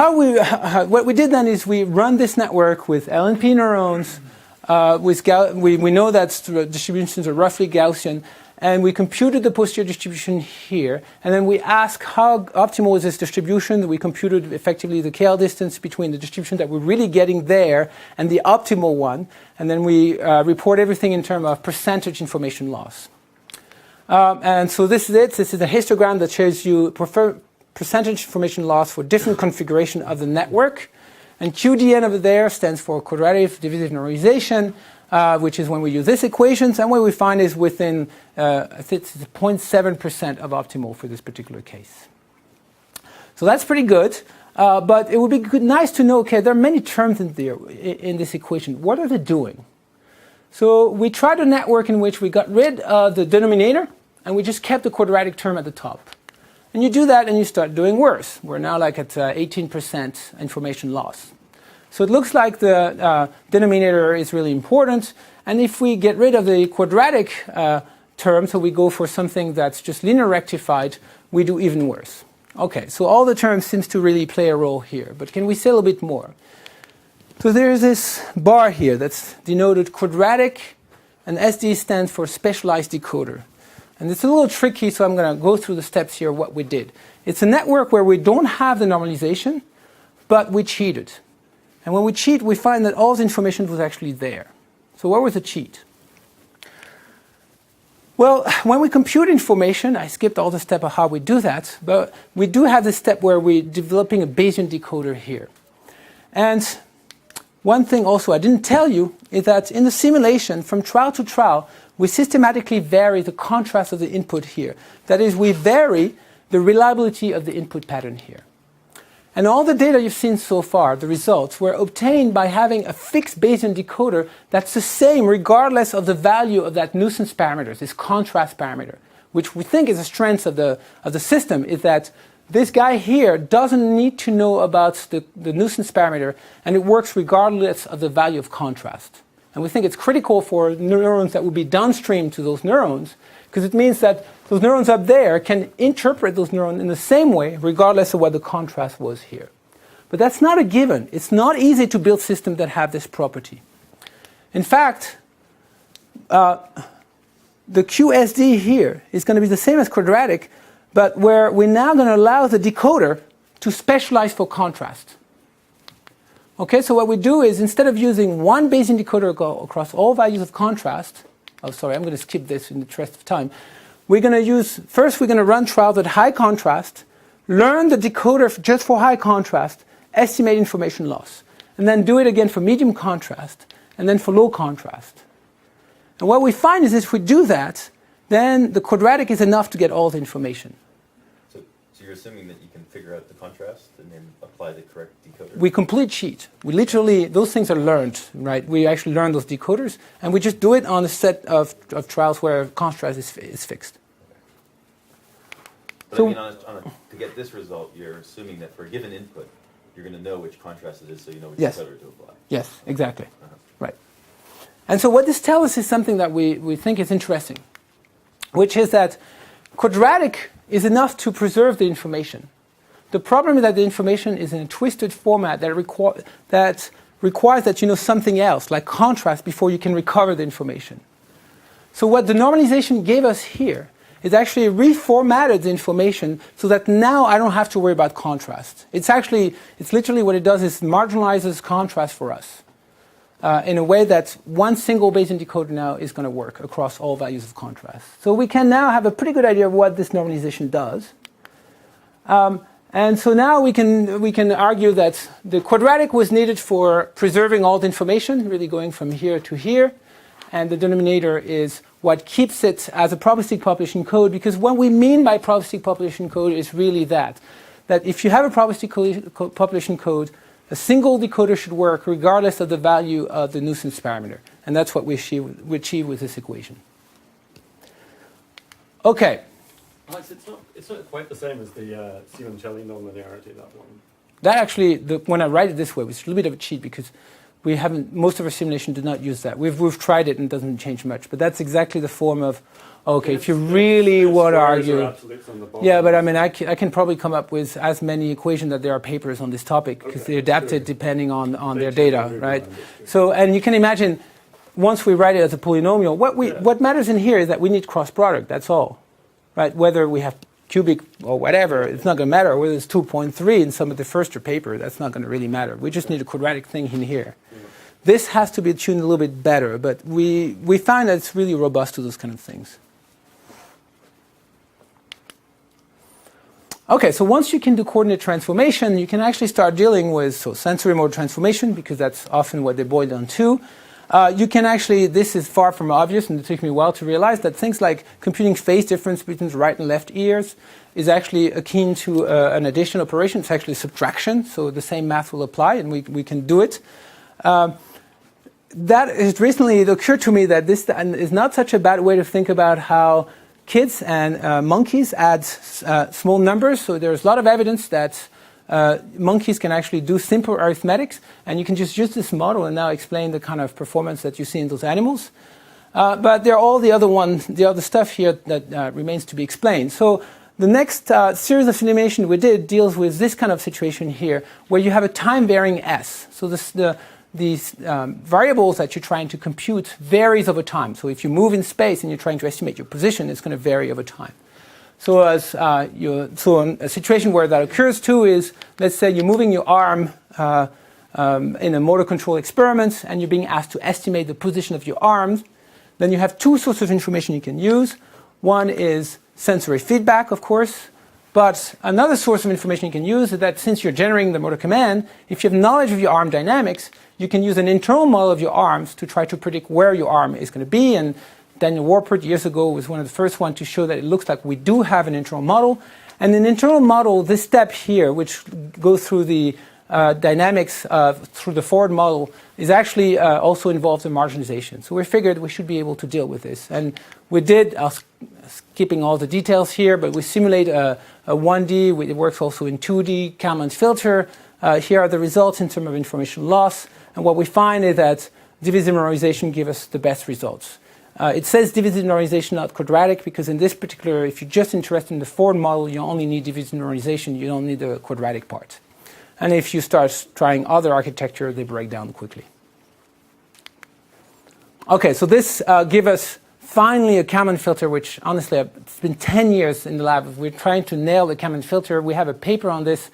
what we did then is we run this network with LNP neurons. We know that distributions are roughly Gaussian, and we computed the posterior distribution here, and then we ask how optimal is this distribution. We computed effectively the KL distance between the distribution that we're really getting there and the optimal one, and then we report everything in terms of percentage information loss. And so this is it. This is a histogram that shows you percentage information loss for different configuration of the network. And QDN over there stands for quadratic divisive normalization, which is when we use this equations, and what we find is within, I think it's 0.7% of optimal for this particular case. So that's pretty good. But it would be nice to know, okay, there are many terms in this equation. What are they doing? So we tried a network in which we got rid of the denominator, and we just kept the quadratic term at the top. And you do that, and you start doing worse. We're now like at 18% information loss. So it looks like the denominator is really important. And if we get rid of the quadratic term, so we go for something that's just linear rectified, we do even worse. Okay, so all the terms seems to really play a role here. But can we say a little bit more? So there's this bar here that's denoted quadratic, and SD stands for specialized decoder. And it's a little tricky, so I'm going to go through the steps here, what we did. It's a network where we don't have the normalization, but we cheated. And when we cheat, we find that all the information was actually there. So what was the cheat? Well, when we compute information, I skipped all the step of how we do that, but we do have this step where we're developing a Bayesian decoder here. And one thing also I didn't tell you is that in the simulation, from trial to trial, we systematically vary the contrast of the input here. That is, we vary the reliability of the input pattern here. And all the data you've seen so far, the results, were obtained by having a fixed Bayesian decoder that's the same regardless of the value of that nuisance parameter, this contrast parameter, which we think is a strength of the system, is that this guy here doesn't need to know about the nuisance parameter, and it works regardless of the value of contrast. And we think it's critical for neurons that would be downstream to those neurons, because it means that those neurons up there can interpret those neurons in the same way, regardless of what the contrast was here. But that's not a given. It's not easy to build systems that have this property. In fact, the QSD here is going to be the same as quadratic, but where we're now going to allow the decoder to specialize for contrast. Okay, so what we do is, instead of using one Bayesian decoder across all values of contrast, oh, sorry, I'm going to skip this in the interest of time. We're going to use, first we're going to run trials at high contrast, learn the decoder just for high contrast, estimate information loss, and then do it again for medium contrast, and then for low contrast. And what we find is if we do that, then the quadratic is enough to get all the information. So you're assuming that you can figure out the contrast and then apply the correct decoder? We complete cheat. We literally, those things are learned, right? We actually learn those decoders, and we just do it on a set of trials where contrast is fixed. But So, I mean, to get this result, you're assuming that for a given input, you're going to know which contrast it is, so you know which Yes. decoder to apply. yes, exactly. Uh-huh. Right. And so what this tells us is something that we think is interesting, which is that quadratic is enough to preserve the information. The problem is that the information is in a twisted format that requires that you know something else, like contrast, before you can recover the information. So what the normalization gave us here is actually reformatted the information so that now I don't have to worry about contrast. It's literally what it does is marginalizes contrast for us in a way that one single Bayesian decoder now is going to work across all values of contrast. So we can now have a pretty good idea of what this normalization does. And so now we can argue that the quadratic was needed for preserving all the information, really going from here to here, and the denominator is what keeps it as a probabilistic population code, because what we mean by probabilistic population code is really that if you have a probabilistic population code, a single decoder should work regardless of the value of the nuisance parameter, and that's what we achieve with this equation. Okay. Alex, it's not quite the same as the Simoncelli nonlinearity, that one. That actually, when I write it this way, it's a little bit of a cheat because most of our simulation did not use that. We've tried it and it doesn't change much, but that's exactly the form of, okay, if you really want to argue. Yeah, but I mean, I can probably come up with as many equations that there are papers on this topic because they're adapted depending on their data, right? So, and you can imagine, once we write it as a polynomial, what matters in here is that we need cross-product, that's all. Right, whether we have cubic or whatever, it's not going to matter. Whether it's 2.3 in some of the first paper, that's not going to really matter. We just need a quadratic thing in here. Yeah. This has to be tuned a little bit better, but we find that it's really robust to those kind of things. Okay, so once you can do coordinate transformation, you can actually start dealing with sensory mode transformation, because that's often what they boil down to. you can actually, this is far from obvious, and it took me a while to realize that things like computing phase difference between the right and left ears is actually akin to an addition operation. It's actually subtraction, so the same math will apply, and we can do it. That has recently it occurred to me that this is not such a bad way to think about how kids and monkeys add small numbers. So there's a lot of evidence that monkeys can actually do simple arithmetics, and you can just use this model and now explain the kind of performance that you see in those animals. But there are all the other stuff here that remains to be explained. So the next series of simulation we did deals with this kind of situation here, where you have a time-varying S. So these variables that you're trying to compute varies over time. So if you move in space and you're trying to estimate your position, it's going to vary over time. So in a situation where that occurs too is, let's say you're moving your arm in a motor control experiment, and you're being asked to estimate the position of your arms. Then you have two sources of information you can use. One is sensory feedback, of course. But another source of information you can use is that since you're generating the motor command, if you have knowledge of your arm dynamics, you can use an internal model of your arms to try to predict where your arm is going to be. And Daniel Warpert years ago was one of the first ones to show that it looks like we do have an internal model. And in an internal model, this step here, which goes through the dynamics through the forward model, is actually also involved in marginalization. So we figured we should be able to deal with this. And we did, skipping all the details here, but we simulate a 1D. It works also in 2D, Kalman Filter. Here are the results in terms of information loss. And what we find is that division normalization gives us the best results. It says division normalization, not quadratic, because in this particular, if you're just interested in the forward model, you only need division normalization. You don't need the quadratic part. And if you start trying other architecture, they break down quickly. Okay, so this gives us finally a Kalman filter, which honestly, it's been 10 years in the lab. We're trying to nail the Kalman filter. We have a paper on this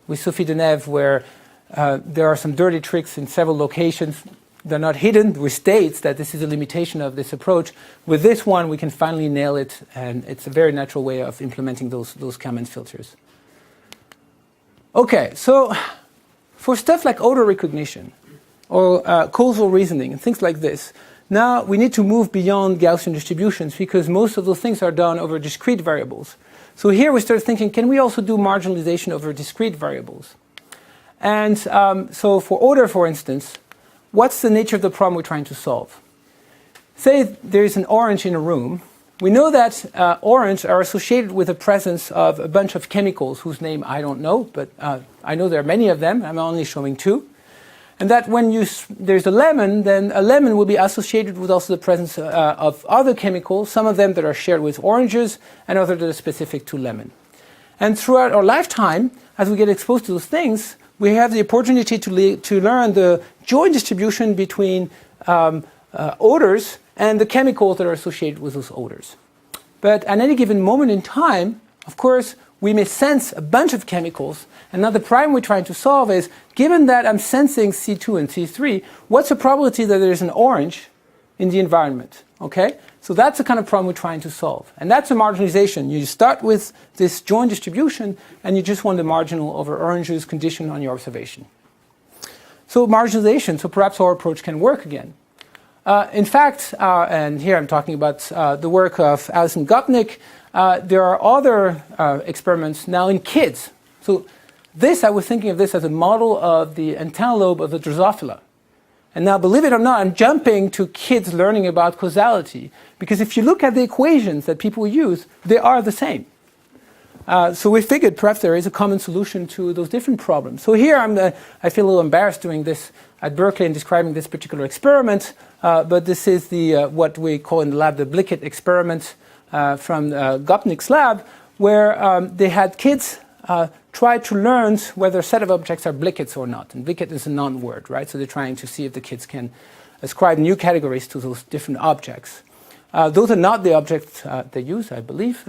with Sophie Deneve where there are some dirty tricks in several locations. They're not hidden. We state that this is a limitation of this approach. With this one, we can finally nail it, and it's a very natural way of implementing those Kalman filters. Okay, so for stuff like odor recognition or causal reasoning and things like this, now we need to move beyond Gaussian distributions because most of those things are done over discrete variables. So here we start thinking, can we also do marginalization over discrete variables? And so for odor, for instance, what's the nature of the problem we're trying to solve? Say there's an orange in a room. We know that orange are associated with the presence of a bunch of chemicals whose name I don't know, but I know there are many of them. I'm only showing two. And that when there's a lemon, then a lemon will be associated with also the presence of other chemicals, some of them that are shared with oranges and others that are specific to lemon. And throughout our lifetime, as we get exposed to those things, we have the opportunity to learn the joint distribution between odors and the chemicals that are associated with those odors. But at any given moment in time, of course, we may sense a bunch of chemicals. And now the problem we're trying to solve is, given that I'm sensing C2 and C3, what's the probability that there's an orange in the environment? Okay? So that's the kind of problem we're trying to solve. And that's a marginalization. You start with this joint distribution, and you just want the marginal over oranges condition on your observation. So marginalization, so perhaps our approach can work again. In fact, and here I'm talking about the work of Alison Gopnik, there are other experiments now in kids. So this, I was thinking of this as a model of the antennal lobe of the Drosophila. And now, believe it or not, I'm jumping to kids learning about causality. Because if you look at the equations that people use, they are the same. So we figured perhaps there is a common solution to those different problems. So here I feel a little embarrassed doing this at Berkeley and describing this particular experiment. But this is what we call in the lab the Blickett experiment from Gopnik's lab, where they had kids try to learn whether a set of objects are Blickets or not. And Blickett is a non-word, right? So they're trying to see if the kids can ascribe new categories to those different objects. Those are not the objects they use, I believe.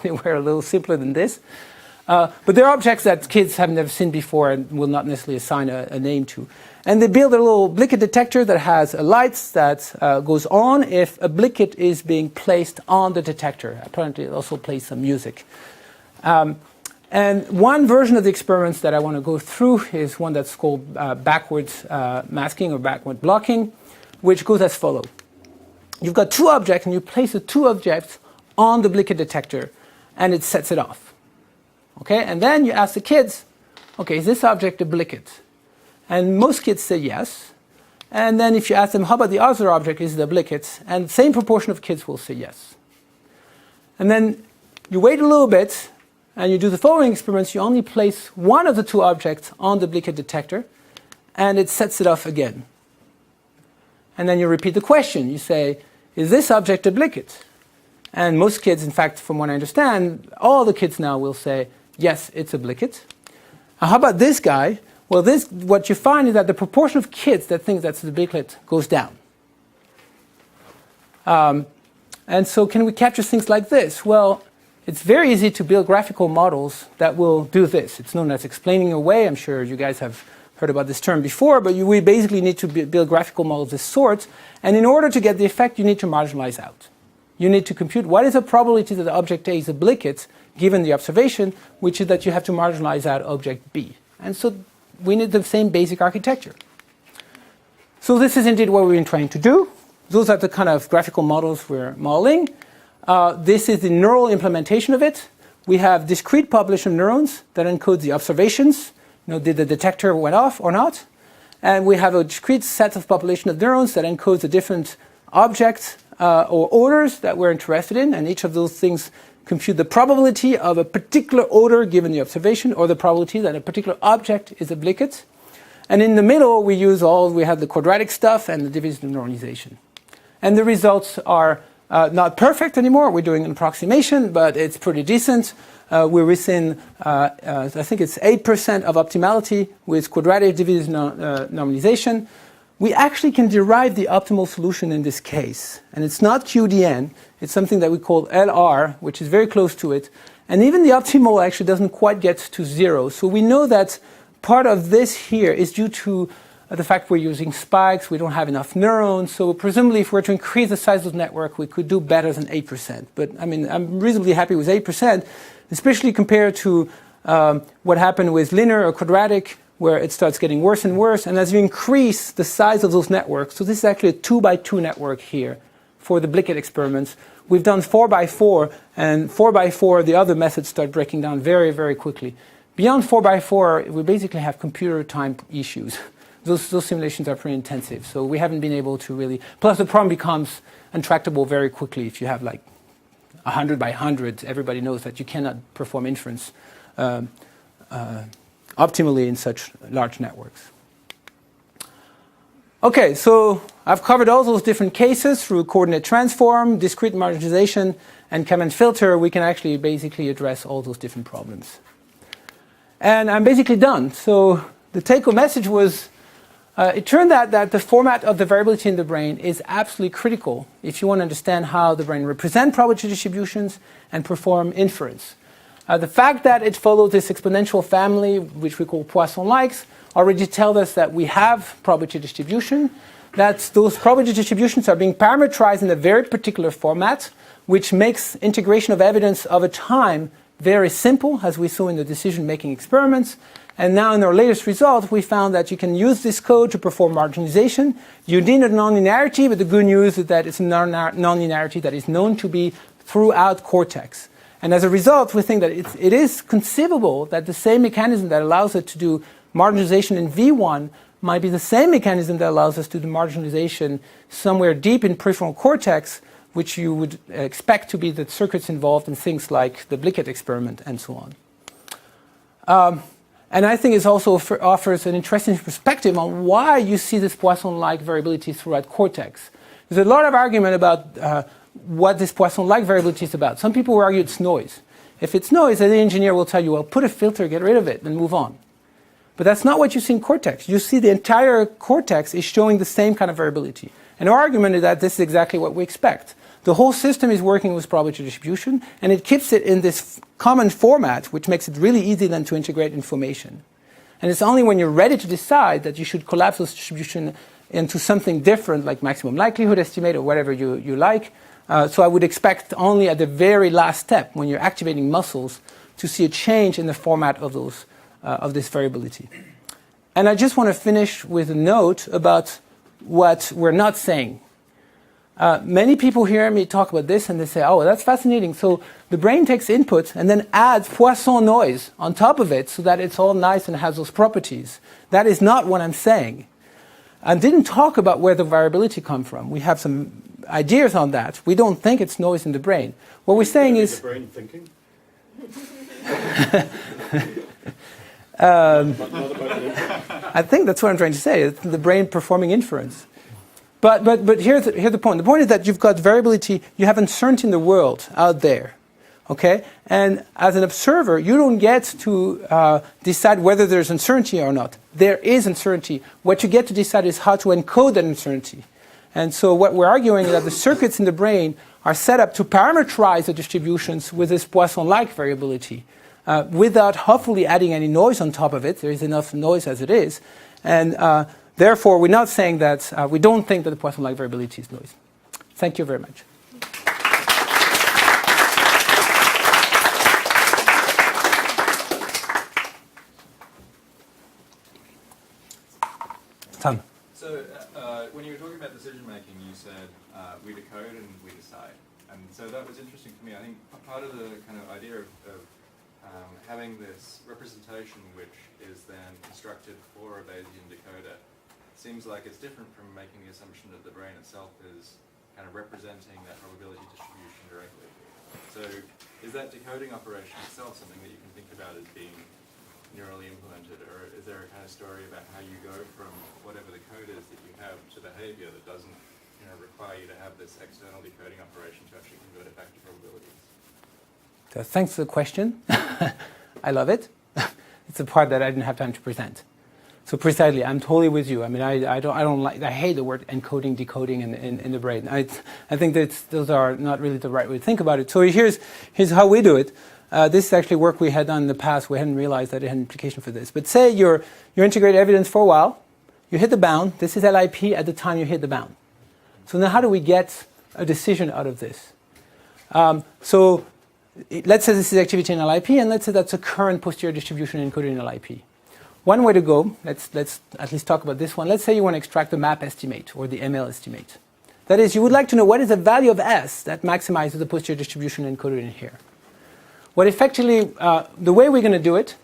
They were a little simpler than this. But they're objects that kids have never seen before and will not necessarily assign a name to. And they build a little Blickett detector that has a light that goes on if a Blickett is being placed on the detector. Apparently it also plays some music. And one version of the experiments that I want to go through is one that's called backwards masking or backward blocking. which goes as follows. You've got two objects, and you place the two objects on the Blicket detector, and it sets it off. Okay, and then you ask the kids, okay, is this object a Blicket? And most kids say yes. And then if you ask them, how about the other object, is it a Blicket? And the same proportion of kids will say yes. And then you wait a little bit, and you do the following experiments. You only place one of the two objects on the Blicket detector, and it sets it off again. And then you repeat the question. You say, is this object a Blicket? And most kids, in fact, from what I understand, all the kids now will say, yes, it's a Blicket. Now, how about this guy? Well, what you find is that the proportion of kids that think that's a Blicket goes down. And so can we capture things like this? Well, it's very easy to build graphical models that will do this. It's known as explaining away. I'm sure you guys have heard about this term before, but we basically need to build graphical models of this sort. And in order to get the effect, you need to marginalize out. You need to compute what is the probability that the object A is a Blicket given the observation, which is that you have to marginalize out object B. And so we need the same basic architecture. So this is indeed what we've been trying to do. Those are the kind of graphical models we're modeling. This is the neural implementation of it. We have discrete population of neurons that encode the observations. Did the detector went off or not? And we have a discrete set of population of neurons that encodes the different objects or orders that we're interested in. And each of those things compute the probability of a particular order given the observation, or the probability that a particular object is a Blicket. And in the middle, we have the quadratic stuff and the division of normalization. And the results are not perfect anymore. We're doing an approximation, but it's pretty decent. We're within, I think it's 8% of optimality with quadratic division normalization. We actually can derive the optimal solution in this case. And it's not QDN. It's something that we call LR, which is very close to it. And even the optimal actually doesn't quite get to 0. So we know that part of this here is due to the fact we're using spikes, we don't have enough neurons. So presumably if we were to increase the size of the network, we could do better than 8%. But I mean, I'm reasonably happy with 8%, especially compared to what happened with linear or quadratic, where it starts getting worse and worse. And as you increase the size of those networks, so this is actually a 2x2 network here for the Blicket experiments. We've done 4x4, and 4x4, the other methods start breaking down very, very quickly. Beyond 4x4, we basically have computer time issues. Those simulations are pretty intensive, so we haven't been able to really. Plus, the problem becomes intractable very quickly. If you have like 100 by 100, everybody knows that you cannot perform inference optimally in such large networks. Okay, so I've covered all those different cases through coordinate transform, discrete marginalization, and Kalman filter. We can actually basically address all those different problems. And I'm basically done. So the take-home message was, it turned out that the format of the variability in the brain is absolutely critical if you want to understand how the brain represents probability distributions and perform inference. The fact that it follows this exponential family, which we call Poisson-likes, already tells us that we have probability distribution, that those probability distributions are being parameterized in a very particular format, which makes integration of evidence over time very simple, as we saw in the decision-making experiments. And now in our latest result, we found that you can use this code to perform marginalization. You need a nonlinearity, but the good news is that it's a nonlinearity that is known to be throughout cortex. And as a result, we think that it is conceivable that the same mechanism that allows it to do marginalization in V1 might be the same mechanism that allows us to do marginalization somewhere deep in peripheral cortex, which you would expect to be the circuits involved in things like the Blicket experiment and so on. And I think it also offers an interesting perspective on why you see this Poisson-like variability throughout cortex. There's a lot of argument about what this Poisson-like variability is about. Some people will argue it's noise. If it's noise, then the engineer will tell you, well, put a filter, get rid of it, and move on. But that's not what you see in cortex. You see the entire cortex is showing the same kind of variability. And our argument is that this is exactly what we expect. The whole system is working with probability distribution, and it keeps it in this common format, which makes it really easy then to integrate information. And it's only when you're ready to decide that you should collapse those distribution into something different, like maximum likelihood estimate or whatever you like. So I would expect only at the very last step, when you're activating muscles, to see a change in the format of those of this variability. And I just want to finish with a note about what we're not saying. Many people hear me talk about this and they say, oh, that's fascinating. So the brain takes input and then adds Poisson noise on top of it so that it's all nice and has those properties. That is not what I'm saying. I didn't talk about where the variability comes from. We have some ideas on that. We don't think it's noise in the brain. What we're saying is... the brain thinking? I think that's what I'm trying to say. It's the brain performing inference. But here's the point. The point is that you've got variability. You have uncertainty in the world out there. Okay? And as an observer, you don't get to decide whether there's uncertainty or not. There is uncertainty. What you get to decide is how to encode that uncertainty. And so what we're arguing is that the circuits in the brain are set up to parameterize the distributions with this Poisson-like variability without hopefully adding any noise on top of it. There is enough noise as it is. And therefore, we're not saying that we don't think that the Poisson-like variability is noise. Thank you very much. Tom. So when you were talking about decision making, you said we decode and we decide, and so that was interesting to me. I think part of the kind of idea of having this representation, which is then constructed for a Bayesian decoder, seems like it's different from making the assumption that the brain itself is kind of representing that probability distribution directly. So is that decoding operation itself something that you can think about as being neurally implemented, or is there a kind of story about how you go from whatever the code is that you have to behavior that doesn't require you to have this external decoding operation to actually convert it back to probabilities? So thanks for the question. I love it. It's the part that I didn't have time to present. So precisely, I'm totally with you. I mean, I don't like. I hate the word encoding, decoding in the brain. I think that those are not really the right way to think about it. So here's how we do it. This is actually work we had done in the past. We hadn't realized that it had an implication for this. But say you integrate evidence for a while. You hit the bound. This is LIP at the time you hit the bound. So now how do we get a decision out of this? So let's say this is activity in LIP, and let's say that's a current posterior distribution encoded in LIP. One way to go, let's at least talk about this one. Let's say you want to extract the map estimate or the ML estimate. That is, you would like to know what is the value of S that maximizes the posterior distribution encoded in here. What effectively, the way we're going to do it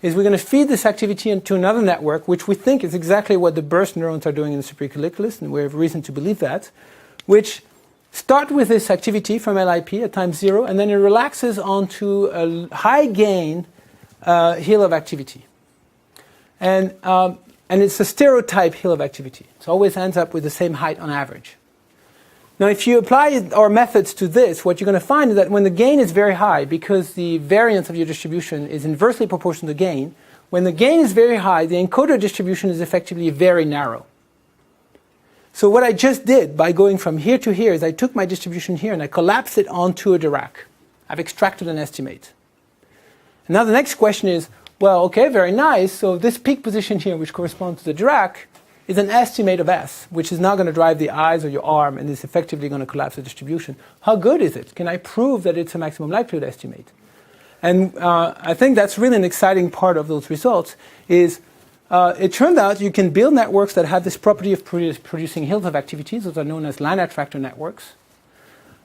is we're going to feed this activity into another network, which we think is exactly what the burst neurons are doing in the supracolliculus, and we have reason to believe that, which start with this activity from LIP at time 0, and then it relaxes onto a high gain hill of activity. And it's a stereotype hill of activity. It always ends up with the same height on average. Now, if you apply our methods to this, what you're going to find is that when the gain is very high, because the variance of your distribution is inversely proportional to gain, when the gain is very high, the encoder distribution is effectively very narrow. So what I just did by going from here to here is I took my distribution here and I collapsed it onto a Dirac. I've extracted an estimate. And now the next question is, well, okay, very nice. So this peak position here, which corresponds to the Dirac, is an estimate of S, which is not going to drive the eyes or your arm and is effectively going to collapse the distribution. How good is it? Can I prove that it's a maximum likelihood estimate? And I think that's really an exciting part of those results is it turned out you can build networks that have this property of producing hills of activities. Those are known as line attractor networks.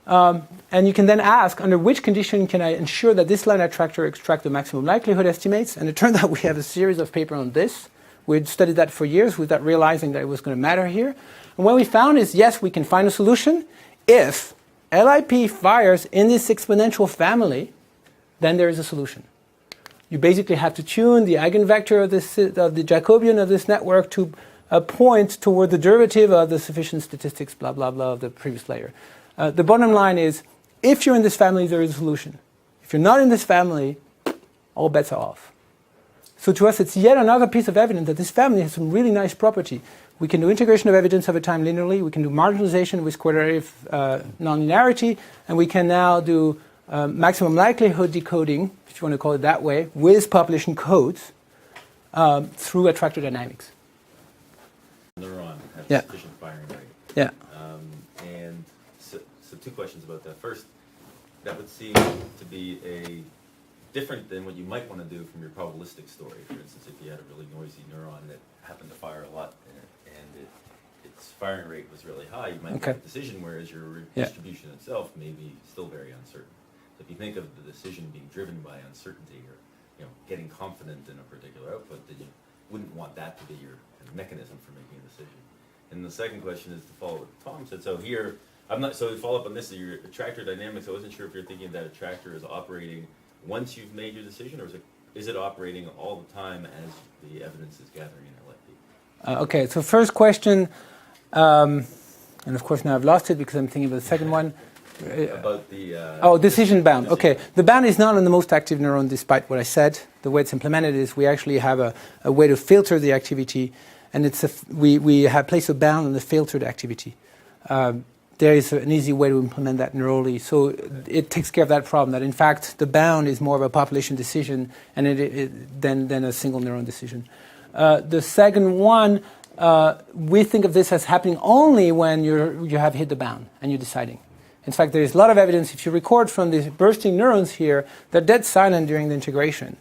And you can then ask, under which condition can I ensure that this line attractor extracts the maximum likelihood estimates? And it turned out we have a series of papers on this. We'd studied that for years without realizing that it was going to matter here. And what we found is, yes, we can find a solution. If LIP fires in this exponential family, then there is a solution. You basically have to tune the eigenvector of the Jacobian of this network to point toward the derivative of the sufficient statistics, blah, blah, blah, of the previous layer. The bottom line is, if you're in this family, there is a solution. If you're not in this family, all bets are off. So to us, it's yet another piece of evidence that this family has some really nice property. We can do integration of evidence over time linearly. We can do marginalization with quadratic nonlinearity. And we can now do maximum likelihood decoding, if you want to call it that way, with population codes through attractor dynamics. Neuron has Yeah. sufficient firing rate. Yeah. And so two questions about that. First, that would seem to be different than what you might want to do from your probabilistic story. For instance, if you had a really noisy neuron that happened to fire a lot and it its firing rate was really high, you might Okay. make a decision, whereas your Yeah. distribution itself may be still very uncertain. So if you think of the decision being driven by uncertainty or getting confident in a particular output, then you wouldn't want that to be your kind of mechanism for making a decision. And the second question is to follow what Tom said. So here, so to follow up on this, your attractor dynamics, I wasn't sure if you're thinking that attractor is operating once you've made your decision, or is it operating all the time as the evidence is gathering in LFP? Okay, so first question, and of course now I've lost it because I'm thinking about the second one. About the... decision bound. Okay, the bound is not on the most active neuron despite what I said. The way it's implemented is we actually have a way to filter the activity, and we have placed a bound on the filtered activity. There is an easy way to implement that neurally. So it takes care of that problem, that in fact the bound is more of a population decision than a single neuron decision. The second one, we think of this as happening only when you have hit the bound and you're deciding. In fact, there is a lot of evidence, if you record from the bursting neurons here, they're dead silent during the integration.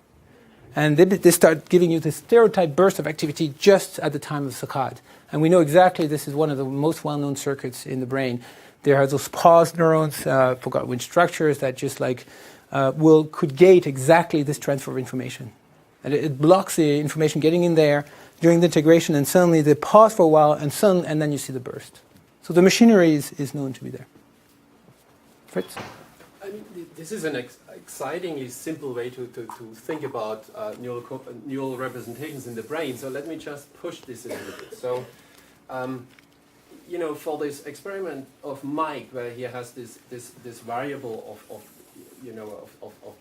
And they start giving you this stereotype burst of activity just at the time of saccade. And we know exactly this is one of the most well-known circuits in the brain. There are those paused neurons, forgot which structures, that just could gate exactly this transfer of information. And it blocks the information getting in there during the integration, and suddenly they pause for a while, and then you see the burst. So the machinery is known to be there. Fritz? I mean, this is an excitingly simple way to think about neural representations in the brain. So let me just push this a little bit. So, for this experiment of Mike, where he has this variable of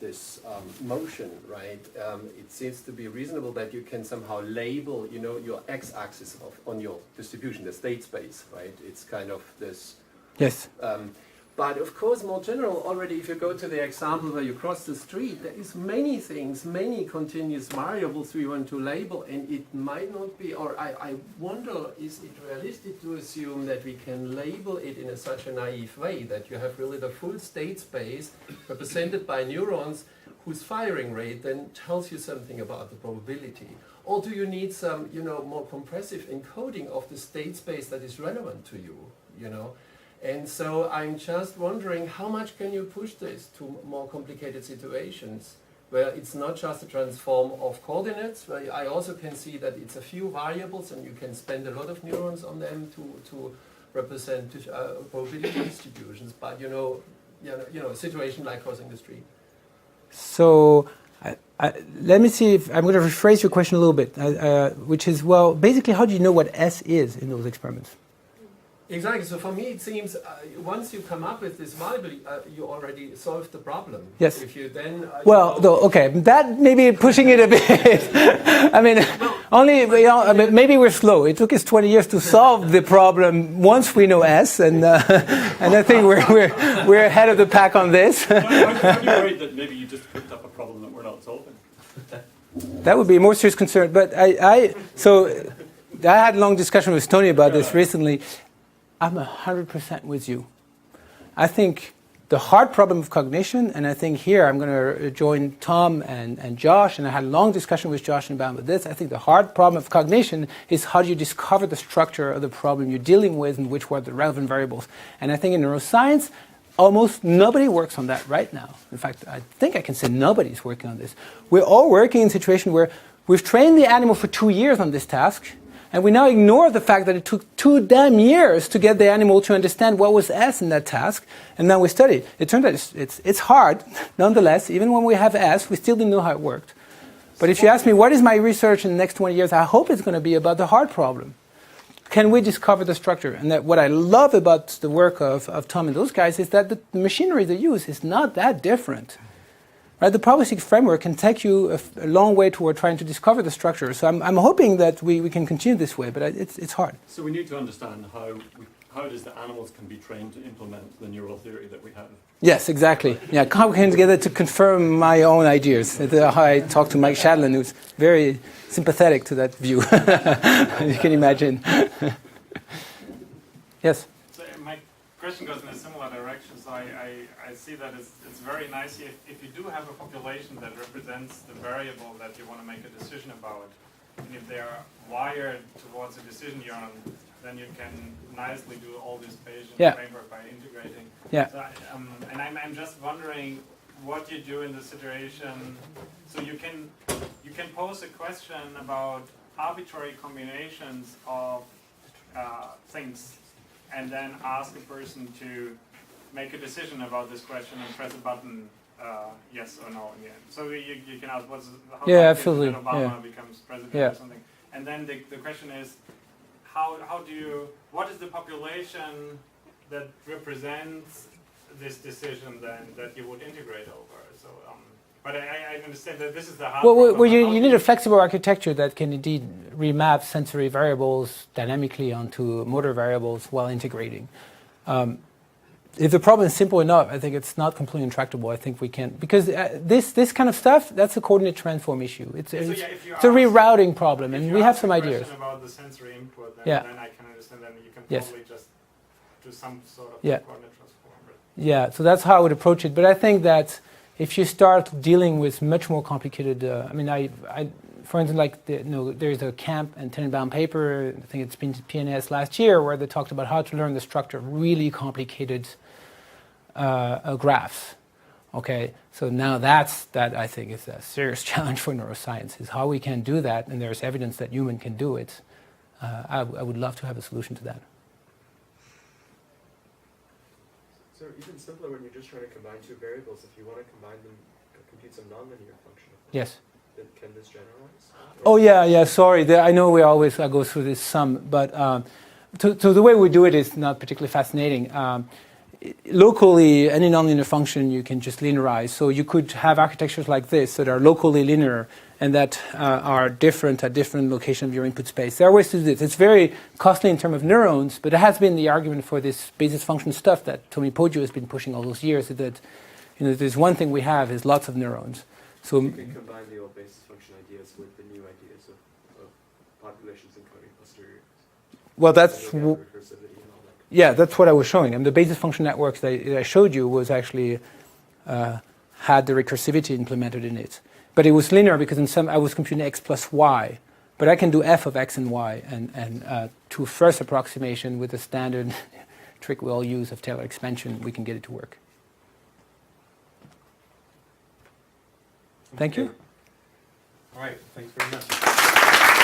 this motion, right? It seems to be reasonable that you can somehow label, your x-axis on your distribution, the state space, right? It's kind of this. Yes. But of course, more general, already if you go to the example where you cross the street, there is many things, many continuous variables we want to label, and it might not be, or I wonder, is it realistic to assume that we can label it in such a naive way that you have really the full state space represented by neurons whose firing rate then tells you something about the probability? Or do you need some, more compressive encoding of the state space that is relevant to you, And so I'm just wondering, how much can you push this to more complicated situations where it's not just a transform of coordinates, where I also can see that it's a few variables and you can spend a lot of neurons on them to represent probability distributions, but a situation like crossing the street. So let me see if I'm going to rephrase your question a little bit, which is, well, basically, how do you know what S is in those experiments? Exactly. So for me, it seems once you come up with this variable, you already solved the problem. Yes. If you then that may be pushing it a bit. I mean, maybe we're slow. It took us 20 years to solve the problem. Once we know S, and I think we're ahead of the pack on this. Are you worried that maybe you just picked up a problem that we're not solving? That would be a more serious concern. But I had a long discussion with Tony about this recently. I'm 100% with you. I think the hard problem of cognition, and I think here I'm going to join Tom and Josh, and I had a long discussion with Josh and Bam about this. I think the hard problem of cognition is how do you discover the structure of the problem you're dealing with and which were the relevant variables. And I think in neuroscience, almost nobody works on that right now. In fact, I think I can say nobody's working on this. We're all working in a situation where we've trained the animal for 2 years on this task, and we now ignore the fact that it took 2 damn years to get the animal to understand what was S in that task, and now we study it. It turns out it's hard, nonetheless. Even when we have S, we still didn't know how it worked. But if you ask me, what is my research in the next 20 years, I hope it's going to be about the hard problem. Can we discover the structure? And that what I love about the work of Tom and those guys is that the machinery they use is not that different. Right, the probabilistic framework can take you a long way toward trying to discover the structure. So I'm hoping that we can continue this way, but it's hard. So we need to understand how it is that animals can be trained to implement the neural theory that we have. Yes, exactly. Yeah, come together to confirm my own ideas. How I talked to Mike Shadlin, who's very sympathetic to that view. You can imagine. Yes? So my question goes in a similar direction. So I see that it's very nice if you do have a population that represents the variable that you want to make a decision about, and if they are wired towards a decision neuron then you can nicely do all this Bayesian Yeah. framework by integrating. Yeah. So and I'm just wondering what you do in the situation. So you can pose a question about arbitrary combinations of things, and then ask a person to make a decision about this question and press a button, yes or no in the end. So you can ask, how likely is it absolutely, that Obama yeah. becomes president Yeah. or something? And then the question is, what is the population that represents this decision then that you would integrate over? So, but I understand that this is the hard problem. Well, you need a flexible architecture that can indeed remap sensory variables dynamically onto motor variables while integrating. If the problem is simple enough, I think it's not completely intractable. I think we can, because this kind of stuff, that's a coordinate transform issue. It's a rerouting problem, and we have some ideas. About the sensory input, then I can understand that you can probably just do some sort of coordinate transform. Yeah, so that's how I would approach it. But I think that if you start dealing with much more complicated, for instance, like there's a Camp and Tenenbaum paper, I think it's been to PNAS last year, where they talked about how to learn the structure of really complicated graphs. Okay, so now that I think is a serious challenge for neuroscience, is how we can do that, and there's evidence that human can do it. I would love to have a solution to that. So even simpler when you're just trying to combine two variables, if you want to combine them, compute some nonlinear function. Yes. Then can this generalize? Oh yeah. Sorry, I know I go through this some, but so the way we do it is not particularly fascinating. Locally, any nonlinear function you can just linearize. So you could have architectures like this that are locally linear and that are different at different locations of your input space. There are ways to do this. It's very costly in terms of neurons, but it has been the argument for this basis function stuff that Tommy Pouget has been pushing all those years. Is that there's one thing we have is lots of neurons. So you can combine the old basis function ideas with the new ideas of populations encoding posterior. Well, that's recursivity and all that. yeah, that's what I was showing. And the basis function networks that I showed you was actually had the recursivity implemented in it. But it was linear because I was computing x plus y. But I can do f of x and y, and to first approximation with the standard trick we all use of Taylor expansion, we can get it to work. Thank you. All right, thanks very much.